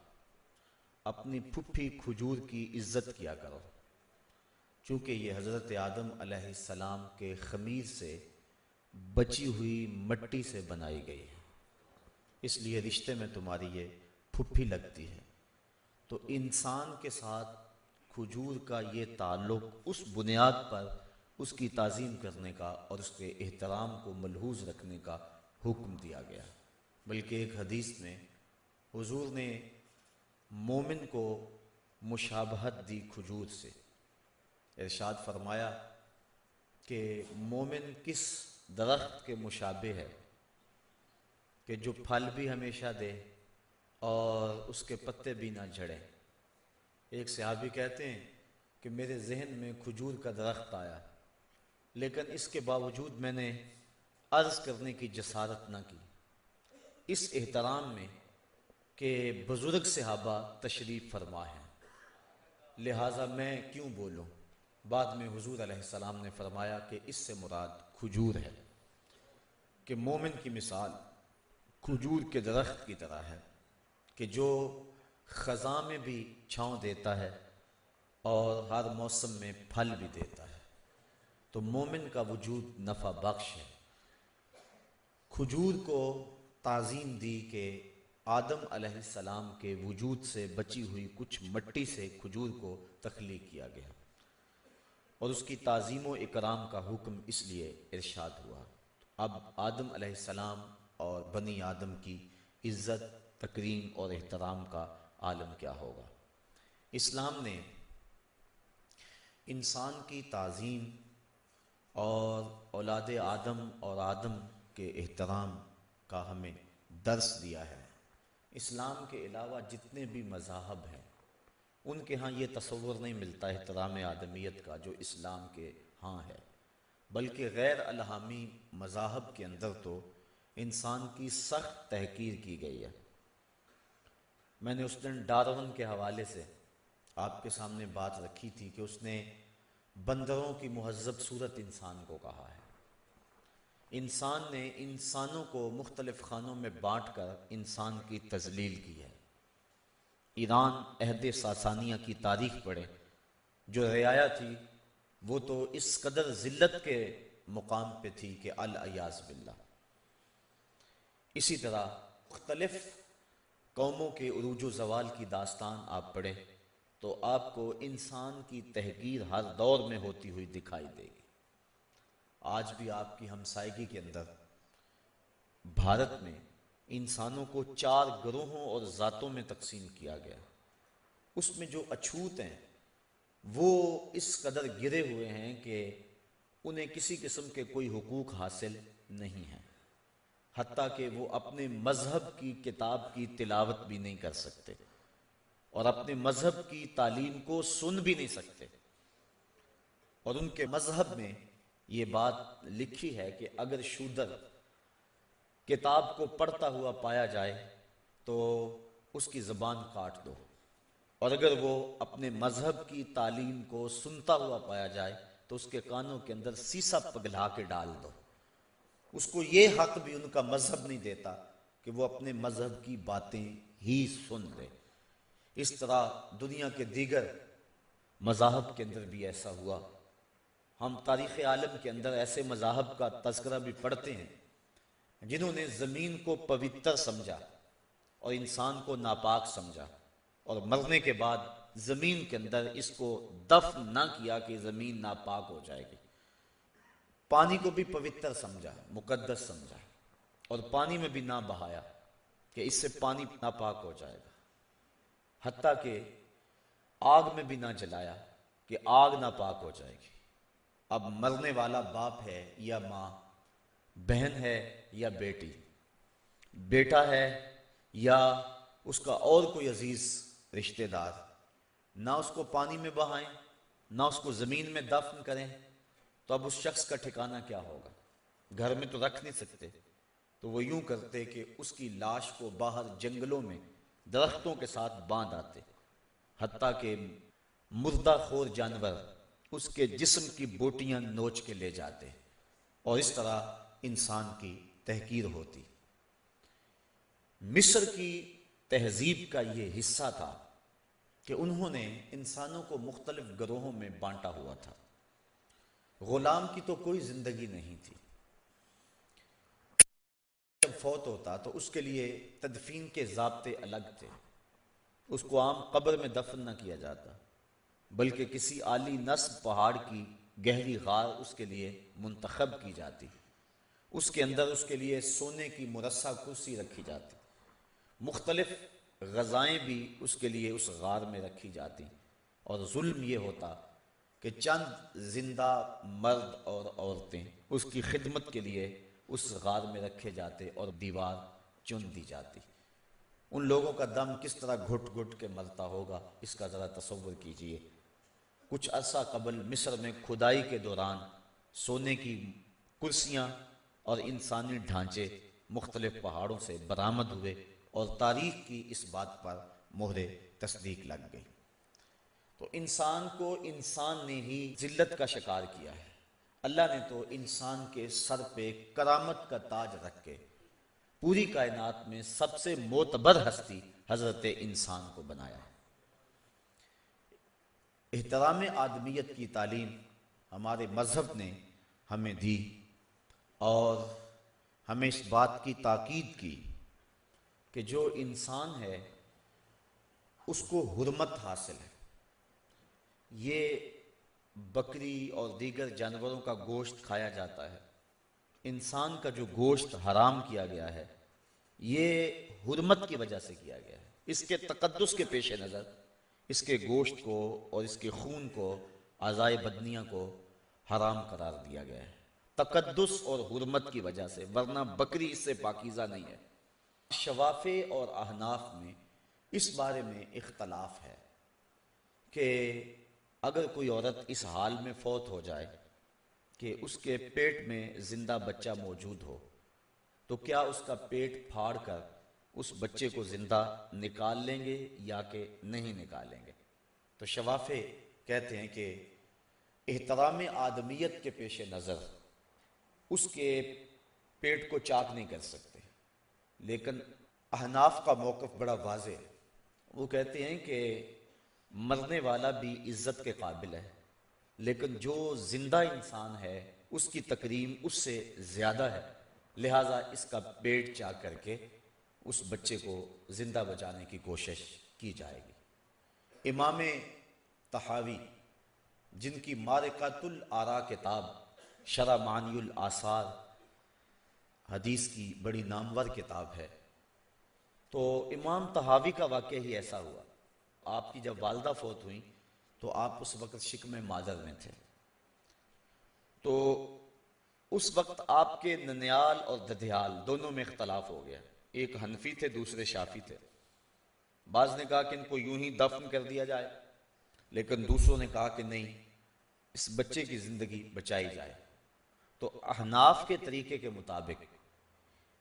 اپنی پھپھی کھجور کی عزت کیا کرو، چونکہ یہ حضرت آدم علیہ السلام کے خمیر سے بچی ہوئی مٹی سے بنائی گئی ہے، اس لیے رشتے میں تمہاری یہ پھپھی لگتی ہے. تو انسان کے ساتھ کھجور کا یہ تعلق اس بنیاد پر اس کی تعظیم کرنے کا اور اس کے احترام کو ملحوظ رکھنے کا حکم دیا گیا. بلکہ ایک حدیث میں حضور نے مومن کو مشابہت دی کھجور سے. ارشاد فرمایا کہ مومن کس درخت کے مشابہ ہے کہ جو پھل بھی ہمیشہ دے اور اس کے پتے بھی نہ جھڑے. ایک صحابی کہتے ہیں کہ میرے ذہن میں کھجور کا درخت آیا، لیکن اس کے باوجود میں نے عرض کرنے کی جسارت نہ کی. اس احترام میں کہ بزرگ صحابہ تشریف فرما ہیں، لہٰذا میں کیوں بولوں۔ بعد میں حضور علیہ السلام نے فرمایا کہ اس سے مراد کھجور ہے، کہ مومن کی مثال کھجور کے درخت کی طرح ہے کہ جو خزاں میں بھی چھاؤں دیتا ہے اور ہر موسم میں پھل بھی دیتا ہے، تو مومن کا وجود نفع بخش ہے۔ کھجور کو تعظیم دی کہ آدم علیہ السلام کے وجود سے بچی ہوئی کچھ مٹی سے کھجور کو تخلیق کیا گیا، اور اس کی تعظیم و اکرام کا حکم اس لیے ارشاد ہوا۔ اب آدم علیہ السلام اور بنی آدم کی عزت، تکریم اور احترام کا عالم کیا ہوگا۔ اسلام نے انسان کی تعظیم اور اولاد آدم اور آدم کے احترام کا ہمیں درس دیا ہے۔ اسلام کے علاوہ جتنے بھی مذاہب ہیں ان کے ہاں یہ تصور نہیں ملتا احترام آدمیت کا جو اسلام کے ہاں ہے، بلکہ غیر الہامی مذاہب کے اندر تو انسان کی سخت تحقیر کی گئی ہے۔ میں نے اس دن ڈارون کے حوالے سے آپ کے سامنے بات رکھی تھی کہ اس نے بندروں کی مہذب صورت انسان کو کہا ہے۔ انسان نے انسانوں کو مختلف خانوں میں بانٹ کر انسان کی تذلیل کی ہے۔ ایران عہد ساسانیہ کی تاریخ پڑھے، جو رعایا تھی وہ تو اس قدر ذلت کے مقام پہ تھی کہ العیاذ باللہ۔ اسی طرح مختلف قوموں کے عروج و زوال کی داستان آپ پڑھیں تو آپ کو انسان کی تحقیر ہر دور میں ہوتی ہوئی دکھائی دے گی۔ آج بھی آپ کی ہمسائیگی کے اندر بھارت میں انسانوں کو 4 گروہوں اور ذاتوں میں تقسیم کیا گیا۔ اس میں جو اچھوت ہیں وہ اس قدر گرے ہوئے ہیں کہ انہیں کسی قسم کے کوئی حقوق حاصل نہیں ہیں، حتیٰ کہ وہ اپنے مذہب کی کتاب کی تلاوت بھی نہیں کر سکتے اور اپنے مذہب کی تعلیم کو سن بھی نہیں سکتے۔ اور ان کے مذہب میں یہ بات لکھی ہے کہ اگر شودر کتاب کو پڑھتا ہوا پایا جائے تو اس کی زبان کاٹ دو، اور اگر وہ اپنے مذہب کی تعلیم کو سنتا ہوا پایا جائے تو اس کے کانوں کے اندر سیسا پگھلا کے ڈال دو۔ اس کو یہ حق بھی ان کا مذہب نہیں دیتا کہ وہ اپنے مذہب کی باتیں ہی سن لے۔ اس طرح دنیا کے دیگر مذاہب کے اندر بھی ایسا ہوا۔ ہم تاریخ عالم کے اندر ایسے مذاہب کا تذکرہ بھی پڑھتے ہیں جنہوں نے زمین کو پوتر سمجھا اور انسان کو ناپاک سمجھا، اور مرنے کے بعد زمین کے اندر اس کو دفن نہ کیا کہ زمین ناپاک ہو جائے گی۔ پانی کو بھی پوتر سمجھا، مقدس سمجھا، اور پانی میں بھی نہ بہایا کہ اس سے پانی ناپاک ہو جائے گا، حتیٰ کہ آگ میں بھی نہ جلایا کہ آگ ناپاک ہو جائے گی۔ اب مرنے والا باپ ہے یا ماں، بہن ہے یا بیٹی، بیٹا ہے یا اس کا اور کوئی عزیز رشتہ دار، نہ اس کو پانی میں بہائیں نہ اس کو زمین میں دفن کریں، تو اب اس شخص کا ٹھکانہ کیا ہوگا؟ گھر میں تو رکھ نہیں سکتے، تو وہ یوں کرتے کہ اس کی لاش کو باہر جنگلوں میں درختوں کے ساتھ باندھ آتے، حتیٰ کہ مردہ خور جانور اس کے جسم کی بوٹیاں نوچ کے لے جاتے، اور اس طرح انسان کی تحقیر ہوتی۔ مصر کی تہذیب کا یہ حصہ تھا کہ انہوں نے انسانوں کو مختلف گروہوں میں بانٹا ہوا تھا۔ غلام کی تو کوئی زندگی نہیں تھی، جب فوت ہوتا تو اس کے لیے تدفین کے ضابطے الگ تھے۔ اس کو عام قبر میں دفن نہ کیا جاتا، بلکہ کسی عالی نصب پہاڑ کی گہری غار اس کے لیے منتخب کی جاتی، اس کے اندر اس کے لیے سونے کی مرصع کرسی رکھی جاتی، مختلف غذائیں بھی اس کے لیے اس غار میں رکھی جاتی، اور ظلم یہ ہوتا کہ چند زندہ مرد اور عورتیں اس کی خدمت کے لیے اس غار میں رکھے جاتے اور دیوار چن دی جاتی۔ ان لوگوں کا دم کس طرح گھٹ گھٹ کے مرتا ہوگا اس کا ذرا تصور کیجئے۔ کچھ عرصہ قبل مصر میں کھدائی کے دوران سونے کی کرسیاں اور انسانی ڈھانچے مختلف پہاڑوں سے برآمد ہوئے اور تاریخ کی اس بات پر مہر تصدیق لگ گئی۔ تو انسان کو انسان نے ہی ذلت کا شکار کیا ہے۔ اللہ نے تو انسان کے سر پہ کرامت کا تاج رکھ کے پوری کائنات میں سب سے معتبر ہستی حضرت انسان کو بنایا ہے۔ احترام آدمیت کی تعلیم ہمارے مذہب نے ہمیں دی اور ہمیں اس بات کی تاکید کی کہ جو انسان ہے اس کو حرمت حاصل ہے۔ یہ بکری اور دیگر جانوروں کا گوشت کھایا جاتا ہے، انسان کا جو گوشت حرام کیا گیا ہے یہ حرمت کی وجہ سے کیا گیا ہے۔ اس کے تقدس کے پیش نظر اس کے گوشت کو اور اس کے خون کو، اعضائے بدنیہ کو حرام قرار دیا گیا ہے تقدس اور حرمت کی وجہ سے، ورنہ بکری اس سے پاکیزہ نہیں ہے۔ شوافع اور احناف میں اس بارے میں اختلاف ہے کہ اگر کوئی عورت اس حال میں فوت ہو جائے کہ اس کے پیٹ میں زندہ بچہ موجود ہو تو کیا اس کا پیٹ پھاڑ کر اس بچے کو زندہ نکال لیں گے یا کہ نہیں نکالیں گے؟ تو شوافع کہتے ہیں کہ احترام آدمیت کے پیش نظر اس کے پیٹ کو چاک نہیں کر سکتے، لیکن احناف کا موقف بڑا واضح ہے۔ وہ کہتے ہیں کہ مرنے والا بھی عزت کے قابل ہے، لیکن جو زندہ انسان ہے اس کی تکریم اس سے زیادہ ہے، لہٰذا اس کا پیٹ چاک کر کے اس بچے کو زندہ بچانے کی کوشش کی جائے گی۔ امام طحاوی جن کی معرکۃ الآراء کتاب شرح معانی الآثار حدیث کی بڑی نامور کتاب ہے، تو امام طحاوی کا واقعہ ہی ایسا ہوا۔ آپ کی جب والدہ فوت ہوئیں تو آپ اس وقت شکم مادر میں تھے، تو اس وقت آپ کے ننیال اور ددھیال دونوں میں اختلاف ہو گیا۔ ایک حنفی تھے، دوسرے شافعی تھے۔ بعض نے کہا کہ ان کو یوں ہی دفن کر دیا جائے، لیکن دوسروں نے کہا کہ نہیں، اس بچے کی زندگی بچائی جائے۔ تو احناف کے طریقے کے مطابق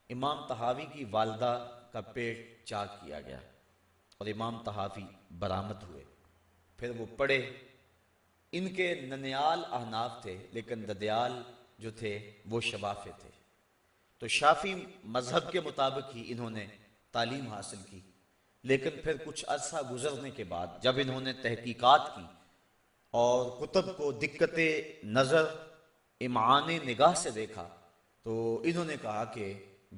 امام طحاوی کی والدہ کا پیٹ چاک کیا گیا اور امام طحاوی برآمد ہوئے۔ پھر وہ پڑھے، ان کے ننیال احناف تھے لیکن ددیال جو تھے وہ شوافع تھے۔ تو شافعی مذہب کے مطابق ہی انہوں نے تعلیم حاصل کی، لیکن پھر کچھ عرصہ گزرنے کے بعد جب انہوں نے تحقیقات کی اور کتب کو دقت نظر امعان نگاہ سے دیکھا تو انہوں نے کہا کہ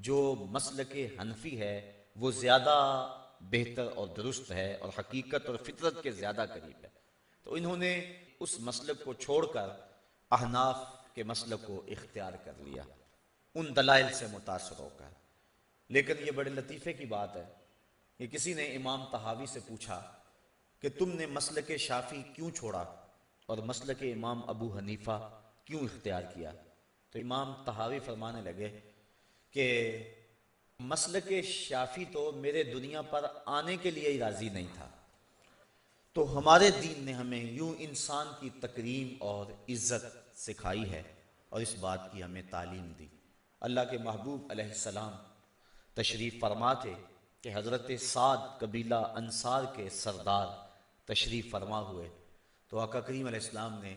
جو مسلک حنفی ہے وہ زیادہ بہتر اور درست ہے اور حقیقت اور فطرت کے زیادہ قریب ہے۔ تو انہوں نے اس مسلک کو چھوڑ کر احناف کے مسلک کو اختیار کر لیا ان دلائل سے متاثر ہو کر۔ لیکن یہ بڑے لطیفے کی بات ہے کہ کسی نے امام طحاوی سے پوچھا کہ تم نے مسلک شافعی کیوں چھوڑا اور مسلک امام ابو حنیفہ کیوں اختیار کیا؟ تو امام طحاوی فرمانے لگے کہ مسلک شافعی تو میرے دنیا پر آنے کے لیے ہی راضی نہیں تھا، تو ہمارے دین نے ہمیں یوں انسان کی تکریم اور عزت سکھائی ہے اور اس بات کی ہمیں تعلیم دی۔ اللہ کے محبوب علیہ السلام تشریف فرما تھے کہ حضرت سعد قبیلہ انصار کے سردار تشریف فرما ہوئے، تو آقا کریم علیہ السلام نے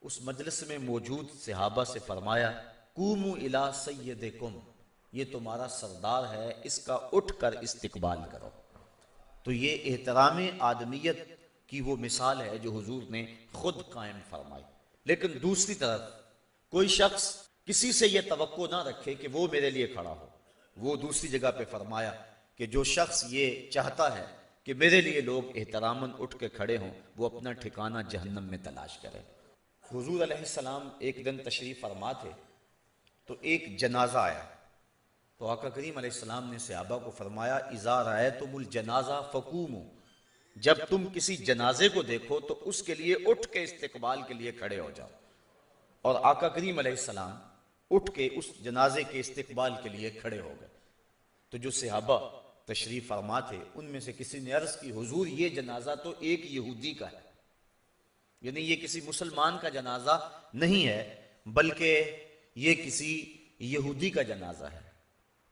اس مجلس میں موجود صحابہ سے فرمایا، قوموا الی سیدکم، یہ تمہارا سردار ہے، اس کا اٹھ کر استقبال کرو۔ تو یہ احترام آدمیت کی وہ مثال ہے جو حضور نے خود قائم فرمائی۔ لیکن دوسری طرف کوئی شخص کسی سے یہ توقع نہ رکھے کہ وہ میرے لیے کھڑا ہو۔ وہ دوسری جگہ پہ فرمایا کہ جو شخص یہ چاہتا ہے کہ میرے لیے لوگ احتراماً اٹھ کے کھڑے ہوں، وہ اپنا ٹھکانہ جہنم میں تلاش کرے۔ حضور علیہ السلام ایک دن تشریف فرما تھے تو ایک جنازہ آیا، تو آقا کریم علیہ السلام نے صحابہ کو فرمایا، اذا رأیتم الجنازہ فقوموا، جب تم کسی جنازے کو دیکھو تو اس کے لیے اٹھ کے استقبال کے لیے کھڑے ہو جاؤ۔ اور آقا کریم علیہ السلام اٹھ کے اس جنازے کے استقبال کے لیے کھڑے ہو گئے۔ تو جو صحابہ تشریف فرما تھے ان میں سے کسی نے عرض کی، حضور یہ جنازہ تو ایک یہودی کا ہے، یعنی یہ کسی مسلمان کا جنازہ نہیں ہے بلکہ یہ کسی یہودی کا جنازہ ہے۔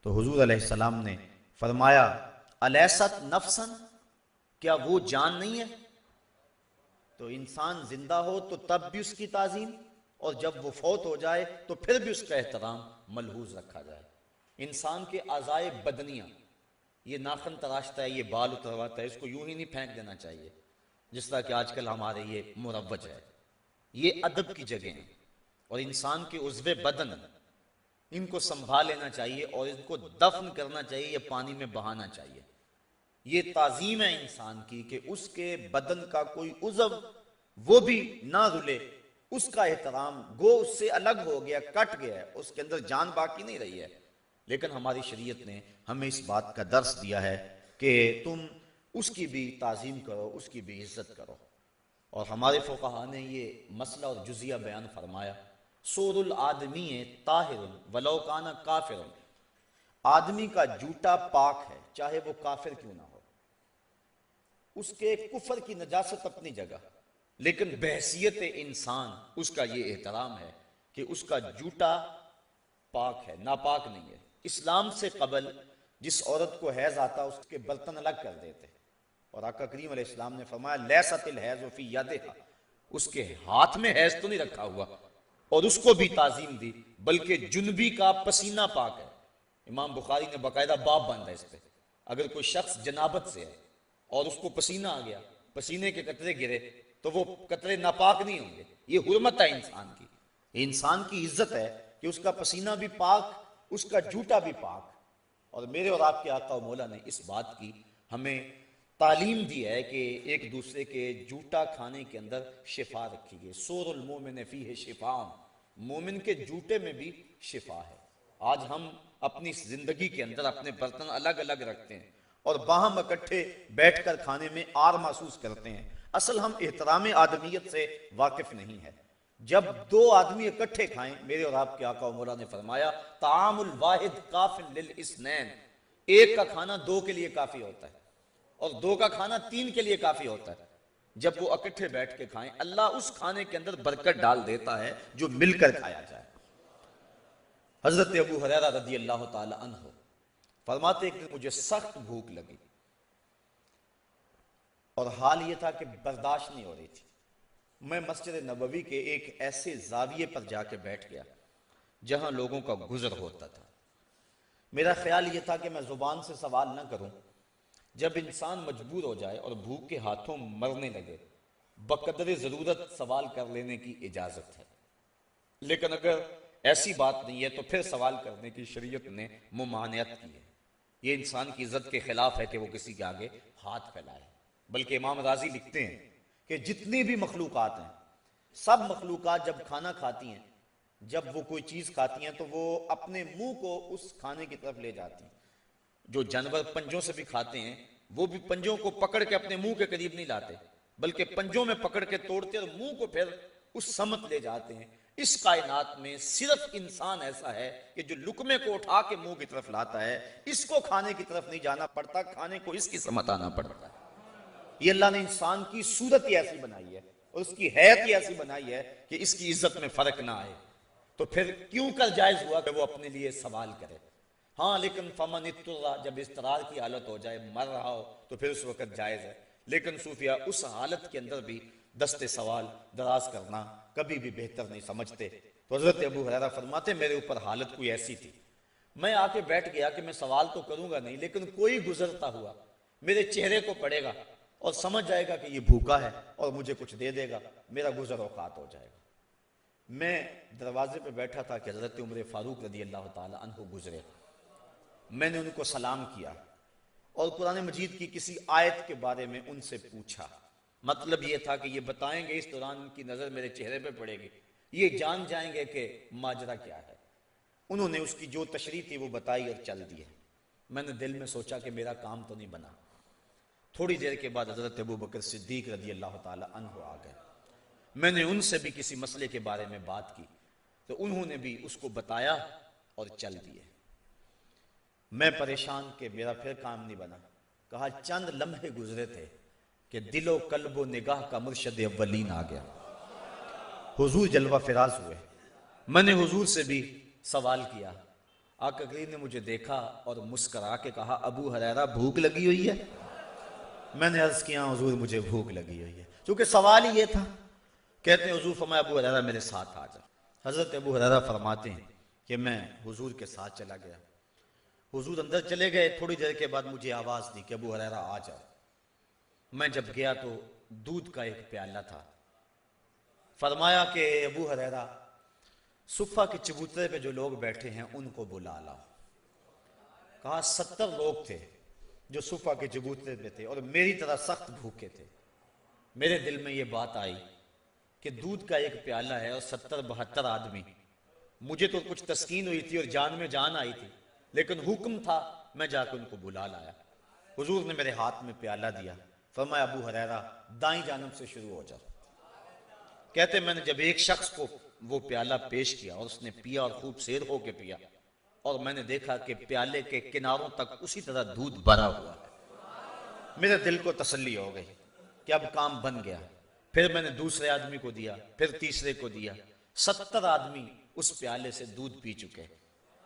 تو حضور علیہ السلام نے فرمایا الیست نفسن، کیا وہ جان نہیں ہے؟ تو انسان زندہ ہو تو تب بھی اس کی تعظیم، اور جب وہ فوت ہو جائے تو پھر بھی اس کا احترام ملحوظ رکھا جائے۔ انسان کے اعضائے بدنیاں، یہ ناخن تراشتا ہے، یہ بال اترواتا ہے، اس کو یوں ہی نہیں پھینک دینا چاہیے جس طرح کہ آج کل ہمارے یہ مروج ہے۔ یہ ادب کی جگہ ہیں، اور انسان کے عضو بدن ان کو سنبھال لینا چاہیے اور ان کو دفن کرنا چاہیے یا پانی میں بہانا چاہیے۔ یہ تعظیم ہے انسان کی کہ اس کے بدن کا کوئی عضو وہ بھی نہ رلے، اس کا احترام، گو اس سے الگ ہو گیا، کٹ گیا ہے، اس کے اندر جان باقی نہیں رہی ہے، لیکن ہماری شریعت نے ہمیں اس بات کا درس دیا ہے کہ تم اس کی بھی تعظیم کرو، اس کی بھی عزت کرو۔ اور ہمارے فقہا نے یہ مسئلہ اور جزیہ بیان فرمایا، سور الآدمی طاہر ولو کان کافر، آدمی کا جوتا پاک ہے چاہے وہ کافر کیوں نہ ہو، اس کے کفر کی نجاست اپنی جگہ، لیکن بحیثیت انسان اس کا یہ احترام ہے کہ اس کا جوتا پاک ہے، ناپاک نہیں ہے۔ اسلام سے قبل جس عورت کو حیض آتا اس کے برتن الگ کر دیتے، اور آقا کریم علیہ السلام نے فرمایا لیست الحیض فی یدہا، اس کے ہاتھ میں حیض تو نہیں رکھا ہوا، اور اس کو بھی تعظیم دی، بلکہ جنبی کا پسینہ پاک ہے۔ امام بخاری نے باقاعدہ باب باندھا اس پہ، اگر کوئی شخص جنابت سے ہے اور اس کو پسینہ آ گیا، پسینے کے قطرے گرے، تو وہ قطرے ناپاک نہیں ہوں گے۔ یہ حرمت ہے انسان کی، انسان کی عزت ہے کہ اس کا پسینہ بھی پاک، اس کا جوتا بھی پاک۔ اور میرے اور آپ کے آقا و مولا نے اس بات کی ہمیں تعلیم دی ہے کہ ایک دوسرے کے جوتا کھانے کے اندر شفا رکھی گئی، سور المومن فیہ شفاء، مومن کے جوتے میں بھی شفا ہے۔ آج ہم اپنی زندگی کے اندر اپنے برتن الگ الگ رکھتے ہیں اور باہم اکٹھے بیٹھ کر کھانے میں آر محسوس کرتے ہیں، اصل ہم احترام آدمیت سے واقف نہیں ہے۔ جب دو آدمی اکٹھے کھائیں، میرے اور آپ کے آقا و مولا نے فرمایا طعام الواحد کاف للاثنین، ایک کا کھانا دو کے لیے کافی ہوتا ہے، اور دو کا کھانا تین کے لیے کافی ہوتا ہے۔ جب وہ اکٹھے بیٹھ کے کھائیں، اللہ اس کھانے کے اندر برکت ڈال دیتا ہے جو مل کر کھایا جائے۔ حضرت ابو ہریرہ رضی اللہ تعالی عنہ فرماتے ہیں کہ مجھے سخت بھوک لگی اور حال یہ تھا کہ برداشت نہیں ہو رہی تھی، میں مسجد نبوی کے ایک ایسے زاویے پر جا کے بیٹھ گیا جہاں لوگوں کا گزر ہوتا تھا۔ میرا خیال یہ تھا کہ میں زبان سے سوال نہ کروں، جب انسان مجبور ہو جائے اور بھوک کے ہاتھوں مرنے لگے، بقدر ضرورت سوال کر لینے کی اجازت ہے، لیکن اگر ایسی بات نہیں ہے تو پھر سوال کرنے کی شریعت نے ممانعت کی ہے۔ یہ انسان کی عزت کے خلاف ہے کہ وہ کسی کے آگے ہاتھ پھیلائے، بلکہ امام رازی لکھتے ہیں کہ جتنی بھی مخلوقات ہیں، سب مخلوقات جب کھانا کھاتی ہیں، جب وہ کوئی چیز کھاتی ہیں تو وہ اپنے منہ کو اس کھانے کی طرف لے جاتی ہیں۔ جو جانور پنجوں سے بھی کھاتے ہیں، وہ بھی پنجوں کو پکڑ کے اپنے منہ کے قریب نہیں لاتے، بلکہ پنجوں میں پکڑ کے توڑتے اور منہ کو پھر اس سمت لے جاتے ہیں۔ اس کائنات میں صرف انسان ایسا ہے کہ جو لقمے کو اٹھا کے منہ کی طرف لاتا ہے، اس کو کھانے کی طرف نہیں جانا پڑتا، کھانے کو اس کی سمت آنا پڑتا ہے۔ یہ اللہ نے انسان کی صورت ہی ایسی بنائی ہے اور اس کی حیت ہی ایسی بنائی ہے کہ اس کی عزت میں فرق نہ آئے، تو پھر کیوں کر جائز ہوا کہ وہ اپنے لیے سوال کرے؟ ہاں لیکن فمن اضطر، جب اضطرار کی حالت ہو جائے، مر رہا ہو، تو پھر اس وقت جائز ہے، لیکن صوفیہ اس حالت کے اندر بھی دست سوال دراز کرنا کبھی بھی بہتر نہیں سمجھتے۔ تو حضرت ابو ہریرہ فرماتے میرے اوپر حالت کوئی ایسی تھی، میں آ کے بیٹھ گیا کہ میں سوال تو کروں گا نہیں، لیکن کوئی گزرتا ہوا میرے چہرے کو پڑے گا اور سمجھ جائے گا کہ یہ بھوکا ہے اور مجھے کچھ دے دے گا، میرا گزر اوقات ہو جائے گا۔ میں دروازے پہ بیٹھا تھا کہ حضرت عمر فاروق رضی اللہ تعالی عنہ گزرے، میں نے ان کو سلام کیا اور قرآن مجید کی کسی آیت کے بارے میں ان سے پوچھا، مطلب یہ تھا کہ یہ بتائیں گے، اس دوران ان کی نظر میرے چہرے پہ پڑے گی، یہ جان جائیں گے کہ ماجرا کیا ہے۔ انہوں نے اس کی جو تشریح تھی وہ بتائی اور چل دیے۔ میں نے دل میں سوچا کہ میرا کام تو نہیں بنا۔ تھوڑی دیر کے بعد حضرت ابو بکر صدیق رضی اللہ تعالی عنہ آ گئے، میں نے ان سے بھی کسی مسئلے کے بارے میں بات کی تو انہوں نے بھی اس کو بتایا اور چل دیے۔ میں پریشان کہ میرا پھر کام نہیں بنا۔ کہا چند لمحے گزرے تھے کہ دل و قلب و نگاہ کا مرشد اولین آ گیا، حضور جلوہ فراز ہوئے۔ میں نے حضور سے بھی سوال کیا آقا کریم نے مجھے دیکھا اور مسکرا کے کہا ابو ہریرہ بھوک لگی ہوئی ہے؟ میں نے عرض کیا حضور مجھے بھوک لگی ہوئی ہے، چونکہ سوال ہی یہ تھا۔ کہتے ہیں حضور فرمایا ابو ہریرہ میرے ساتھ آ جا۔ حضرت ابو ہریرہ فرماتے ہیں کہ میں حضور کے ساتھ چلا گیا، حضور اندر چلے گئے، تھوڑی دیر کے بعد مجھے آواز دی کہ ابو ہریرہ آ جاؤ۔ میں جب گیا تو دودھ کا ایک پیالہ تھا۔ فرمایا کہ ابو ہریرہ صفہ کے چبوترے پہ جو لوگ بیٹھے ہیں ان کو بلا لاؤ۔ کہا 70 لوگ تھے جو صفہ کے چبوترے پہ تھے اور میری طرح سخت بھوکے تھے۔ میرے دل میں یہ بات آئی کہ دودھ کا ایک پیالہ ہے اور 70-72 آدمی، مجھے تو کچھ تسکین ہوئی تھی اور جان میں جان آئی تھی، لیکن حکم تھا، میں جا کے ان کو بلا لایا۔ حضور نے میرے ہاتھ میں پیالہ دیا، فرمایا ابو ہریرہ دائیں جانب سے شروع ہو جاؤ۔ کہتے میں نے جب ایک شخص کو وہ پیالہ پیش کیا اور اس نے پیا اور خوب سیر ہو کے پیا، اور میں نے دیکھا کہ پیالے کے کناروں تک اسی طرح دودھ بھرا ہوا ہے، میرے دل کو تسلی ہو گئی کہ اب کام بن گیا۔ پھر میں نے دوسرے آدمی کو دیا، پھر تیسرے کو دیا، 70 آدمی اس پیالے سے دودھ پی چکے،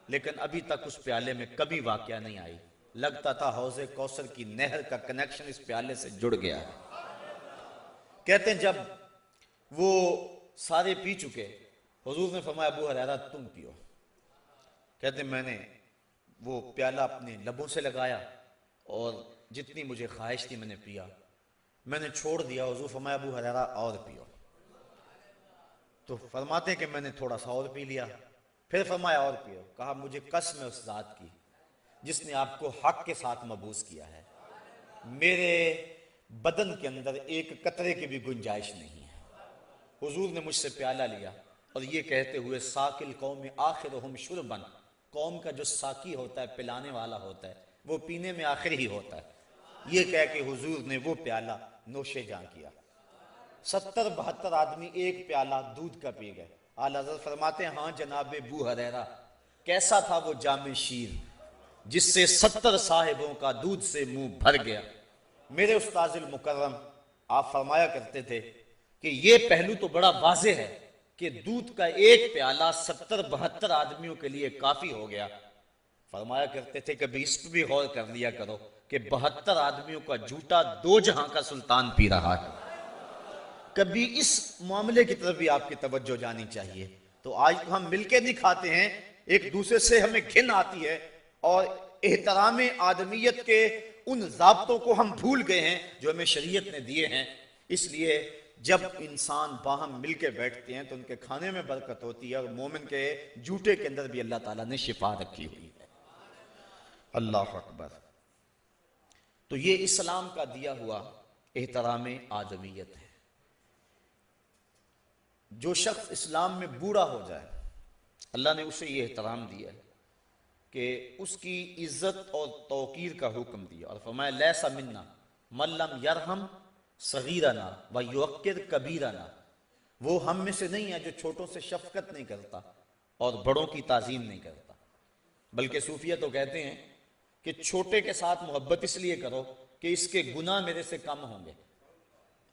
لیکن ابھی تک اس پیالے میں کبھی واقعہ نہیں آئی، لگتا تھا حوض کوثر کی نہر کا کنیکشن اس پیالے سے جڑ گیا ہے۔ کہتے ہیں جب وہ سارے پی چکے، حضور نے فرمایا ابو ہریرہ تم پیو۔ کہتے ہیں میں نے وہ پیالہ اپنے لبوں سے لگایا اور جتنی مجھے خواہش تھی میں نے پیا، میں نے چھوڑ دیا۔ حضور فرمایا ابو ہریرہ اور پیو۔ تو فرماتے ہیں کہ میں نے تھوڑا سا اور پی لیا، پھر فرمایا اور پیو۔ کہا مجھے قسم ہے اس ذات کی جس نے آپ کو حق کے ساتھ مبعوث کیا ہے، میرے بدن کے اندر ایک قطرے کی بھی گنجائش نہیں ہے۔ حضور نے مجھ سے پیالہ لیا اور یہ کہتے ہوئے ساقی القوم آخرہم شربا، قوم کا جو ساقی ہوتا ہے، پلانے والا ہوتا ہے، وہ پینے میں آخر ہی ہوتا ہے، یہ کہہ کے حضور نے وہ پیالہ نوش جاں کیا۔ 70-72 آدمی ایک پیالہ دودھ کا پی گئے۔ اعلیٰ حضرت فرماتے ہیں ہاں جناب ابو ہریرہ کیسا تھا وہ جام شیر جس سے 70 صاحبوں کا دودھ سے منہ بھر گیا۔ میرے استاذ المکرم آپ فرمایا کرتے تھے کہ یہ پہلو تو بڑا واضح ہے کہ دودھ کا ایک پیالہ 70-72 آدمیوں کے لیے کافی ہو گیا۔ فرمایا کرتے تھے کبھی اس پہ بھی غور کر لیا کرو کہ 72 آدمیوں کا جھوٹا 2 جہاں کا سلطان پی رہا ہے۔ کبھی اس معاملے کی طرف بھی آپ کی توجہ جانی چاہیے۔ تو آج ہم مل کے نہیں کھاتے ہیں، ایک دوسرے سے ہمیں گھن آتی ہے اور احترام آدمیت کے ان ضابطوں کو ہم بھول گئے ہیں جو ہمیں شریعت نے دیے ہیں۔ اس لیے جب انسان باہم مل کے بیٹھتے ہیں تو ان کے کھانے میں برکت ہوتی ہے، اور مومن کے جھوٹے کے اندر بھی اللہ تعالیٰ نے شفا رکھی ہوئی ہے۔ اللہ اکبر۔ تو یہ اسلام کا دیا ہوا احترام آدمیت ہے۔ جو شخص اسلام میں بوڑھا ہو جائے، اللہ نے اسے یہ احترام دیا ہے کہ اس کی عزت اور توقیر کا حکم دیا، اور فرمایا لیسا منا من لم یرحم صغیرنا ویوقر کبیرنا، وہ ہم میں سے نہیں ہے جو چھوٹوں سے شفقت نہیں کرتا اور بڑوں کی تعظیم نہیں کرتا۔ بلکہ صوفیہ تو کہتے ہیں کہ چھوٹے کے ساتھ محبت اس لیے کرو کہ اس کے گناہ میرے سے کم ہوں گے،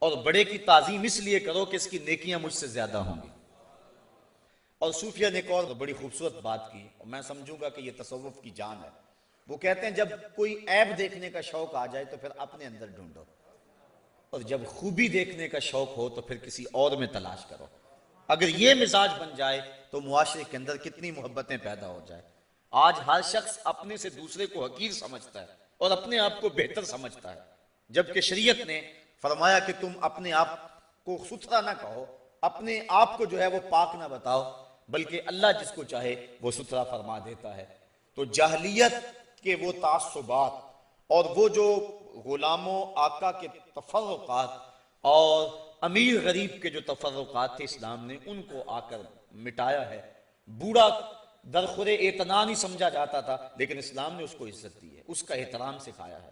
اور بڑے کی تعظیم اس لیے کرو کہ اس کی نیکیاں مجھ سے زیادہ ہوں گی۔ اور صوفیہ نے ایک اور بڑی خوبصورت بات کی، اور میں سمجھوں گا کہ یہ تصوف کی جان ہے۔ وہ کہتے ہیں جب کوئی عیب دیکھنے کا شوق آ جائے تو پھر اپنے اندر ڈھونڈو، اور جب خوبی دیکھنے کا شوق ہو تو پھر کسی اور میں تلاش کرو۔ اگر یہ مزاج بن جائے تو معاشرے کے اندر کتنی محبتیں پیدا ہو جائے۔ آج ہر شخص اپنے سے دوسرے کو حقیر سمجھتا ہے اور اپنے آپ کو بہتر سمجھتا ہے، جبکہ شریعت نے فرمایا کہ تم اپنے آپ کو ستھرا نہ کہو، اپنے آپ کو جو ہے وہ پاک نہ بتاؤ، بلکہ اللہ جس کو چاہے وہ ستھرا فرما دیتا ہے۔ تو جاہلیت کے وہ تعصبات اور وہ جو غلاموں آقا کے تفرقات اور امیر غریب کے جو تفرقات تھے، اسلام نے ان کو آ کر مٹایا ہے۔ بوڑھا درخور اعتنا نہیں سمجھا جاتا تھا، لیکن اسلام نے اس کو عزت دی ہے، اس کا احترام سکھایا ہے۔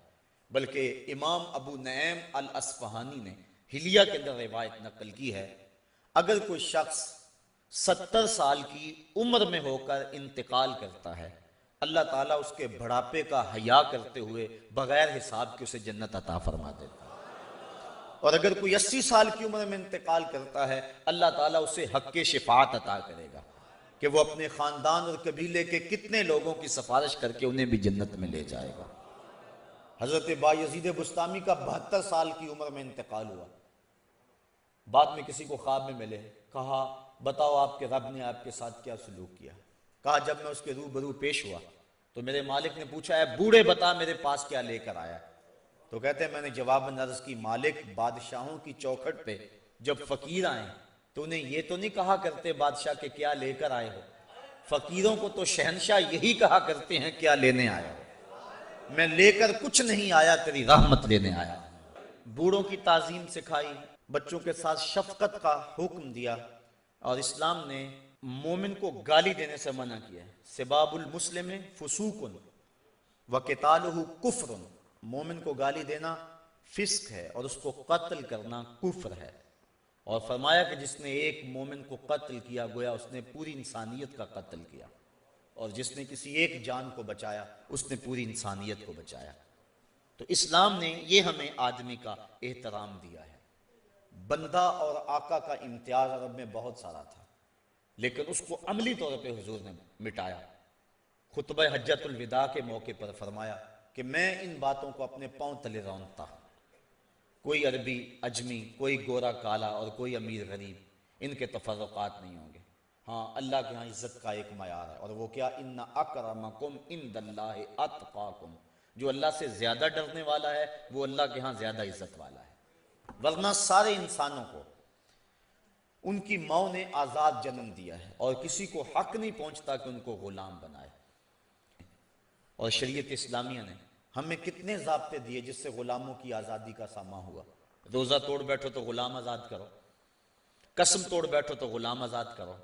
بلکہ امام ابو نعیم الاصفہانی نے حلیہ کے اندر روایت نقل کی ہے، اگر کوئی شخص 70 سال کی عمر میں ہو کر انتقال کرتا ہے، اللہ تعالیٰ اس کے بڑھاپے کا حیا کرتے ہوئے بغیر حساب کے اسے جنت عطا فرما دیتا ہے۔ اور اگر کوئی 80 سال کی عمر میں انتقال کرتا ہے، اللہ تعالیٰ اسے حق شفاعت عطا کرے گا۔ کہ وہ اپنے خاندان اور قبیلے کے کتنے لوگوں کی سفارش کر کے انہیں بھی جنت میں لے جائے گا۔ حضرت بایزید بستامی کا 72 سال کی عمر میں انتقال ہوا۔ بعد میں کسی کو خواب میں ملے، کہا بتاؤ آپ کے رب نے آپ کے ساتھ کیا سلوک کیا؟ کہا جب میں اس کے روبرو پیش ہوا تو میرے مالک نے پوچھا اے بوڑھے بتا میرے پاس کیا لے کر آیا؟ تو کہتے ہیں میں نے جواباً عرض کی مالک بادشاہوں کی چوکھٹ پہ جب فقیر آئیں تو انہیں یہ تو نہیں کہا کرتے بادشاہ کہ کیا لے کر آئے ہو، فقیروں کو تو شہنشاہ یہی کہا کرتے ہیں کیا لینے آیا ہو، میں لے کر کچھ نہیں آیا تیری رحمت لینے آیا۔ بوڑھوں کی تعظیم سکھائی، بچوں کے ساتھ شفقت کا حکم دیا، اور اسلام نے مومن کو گالی دینے سے منع کیا ہے۔ سباب المسلم فسوق وقتالہ کفر، مومن کو گالی دینا فسق ہے اور اس کو قتل کرنا کفر ہے، اور فرمایا کہ جس نے ایک مومن کو قتل کیا گویا اس نے پوری انسانیت کا قتل کیا، اور جس نے کسی ایک جان کو بچایا اس نے پوری انسانیت کو بچایا۔ تو اسلام نے یہ ہمیں آدمی کا احترام دیا ہے۔ بندہ اور آقا کا امتیاز عرب میں بہت سارا تھا، لیکن اس کو عملی طور پہ حضور نے مٹایا۔ خطبہ حجت الوداع کے موقع پر فرمایا کہ میں ان باتوں کو اپنے پاؤں تلے رونتا ہوں، کوئی عربی اجمی، کوئی گورا کالا اور کوئی امیر غریب، ان کے تفرقات نہیں ہوں گے۔ ہاں اللہ کے ہاں عزت کا ایک معیار ہے، اور وہ کیا؟ ان اکرمکم عند اللہ اتقاکم، جو اللہ سے زیادہ ڈرنے والا ہے وہ اللہ کے ہاں زیادہ عزت والا ہے۔ ورنہ سارے انسانوں کو ان کی ماں نے آزاد جنم دیا ہے، اور کسی کو حق نہیں پہنچتا کہ ان کو غلام بنائے۔ اور شریعت اسلامیہ نے ہمیں کتنے ضابطے دیے جس سے غلاموں کی آزادی کا سامان ہوا۔ روزہ توڑ بیٹھو تو غلام آزاد کرو، قسم توڑ بیٹھو تو غلام آزاد کرو،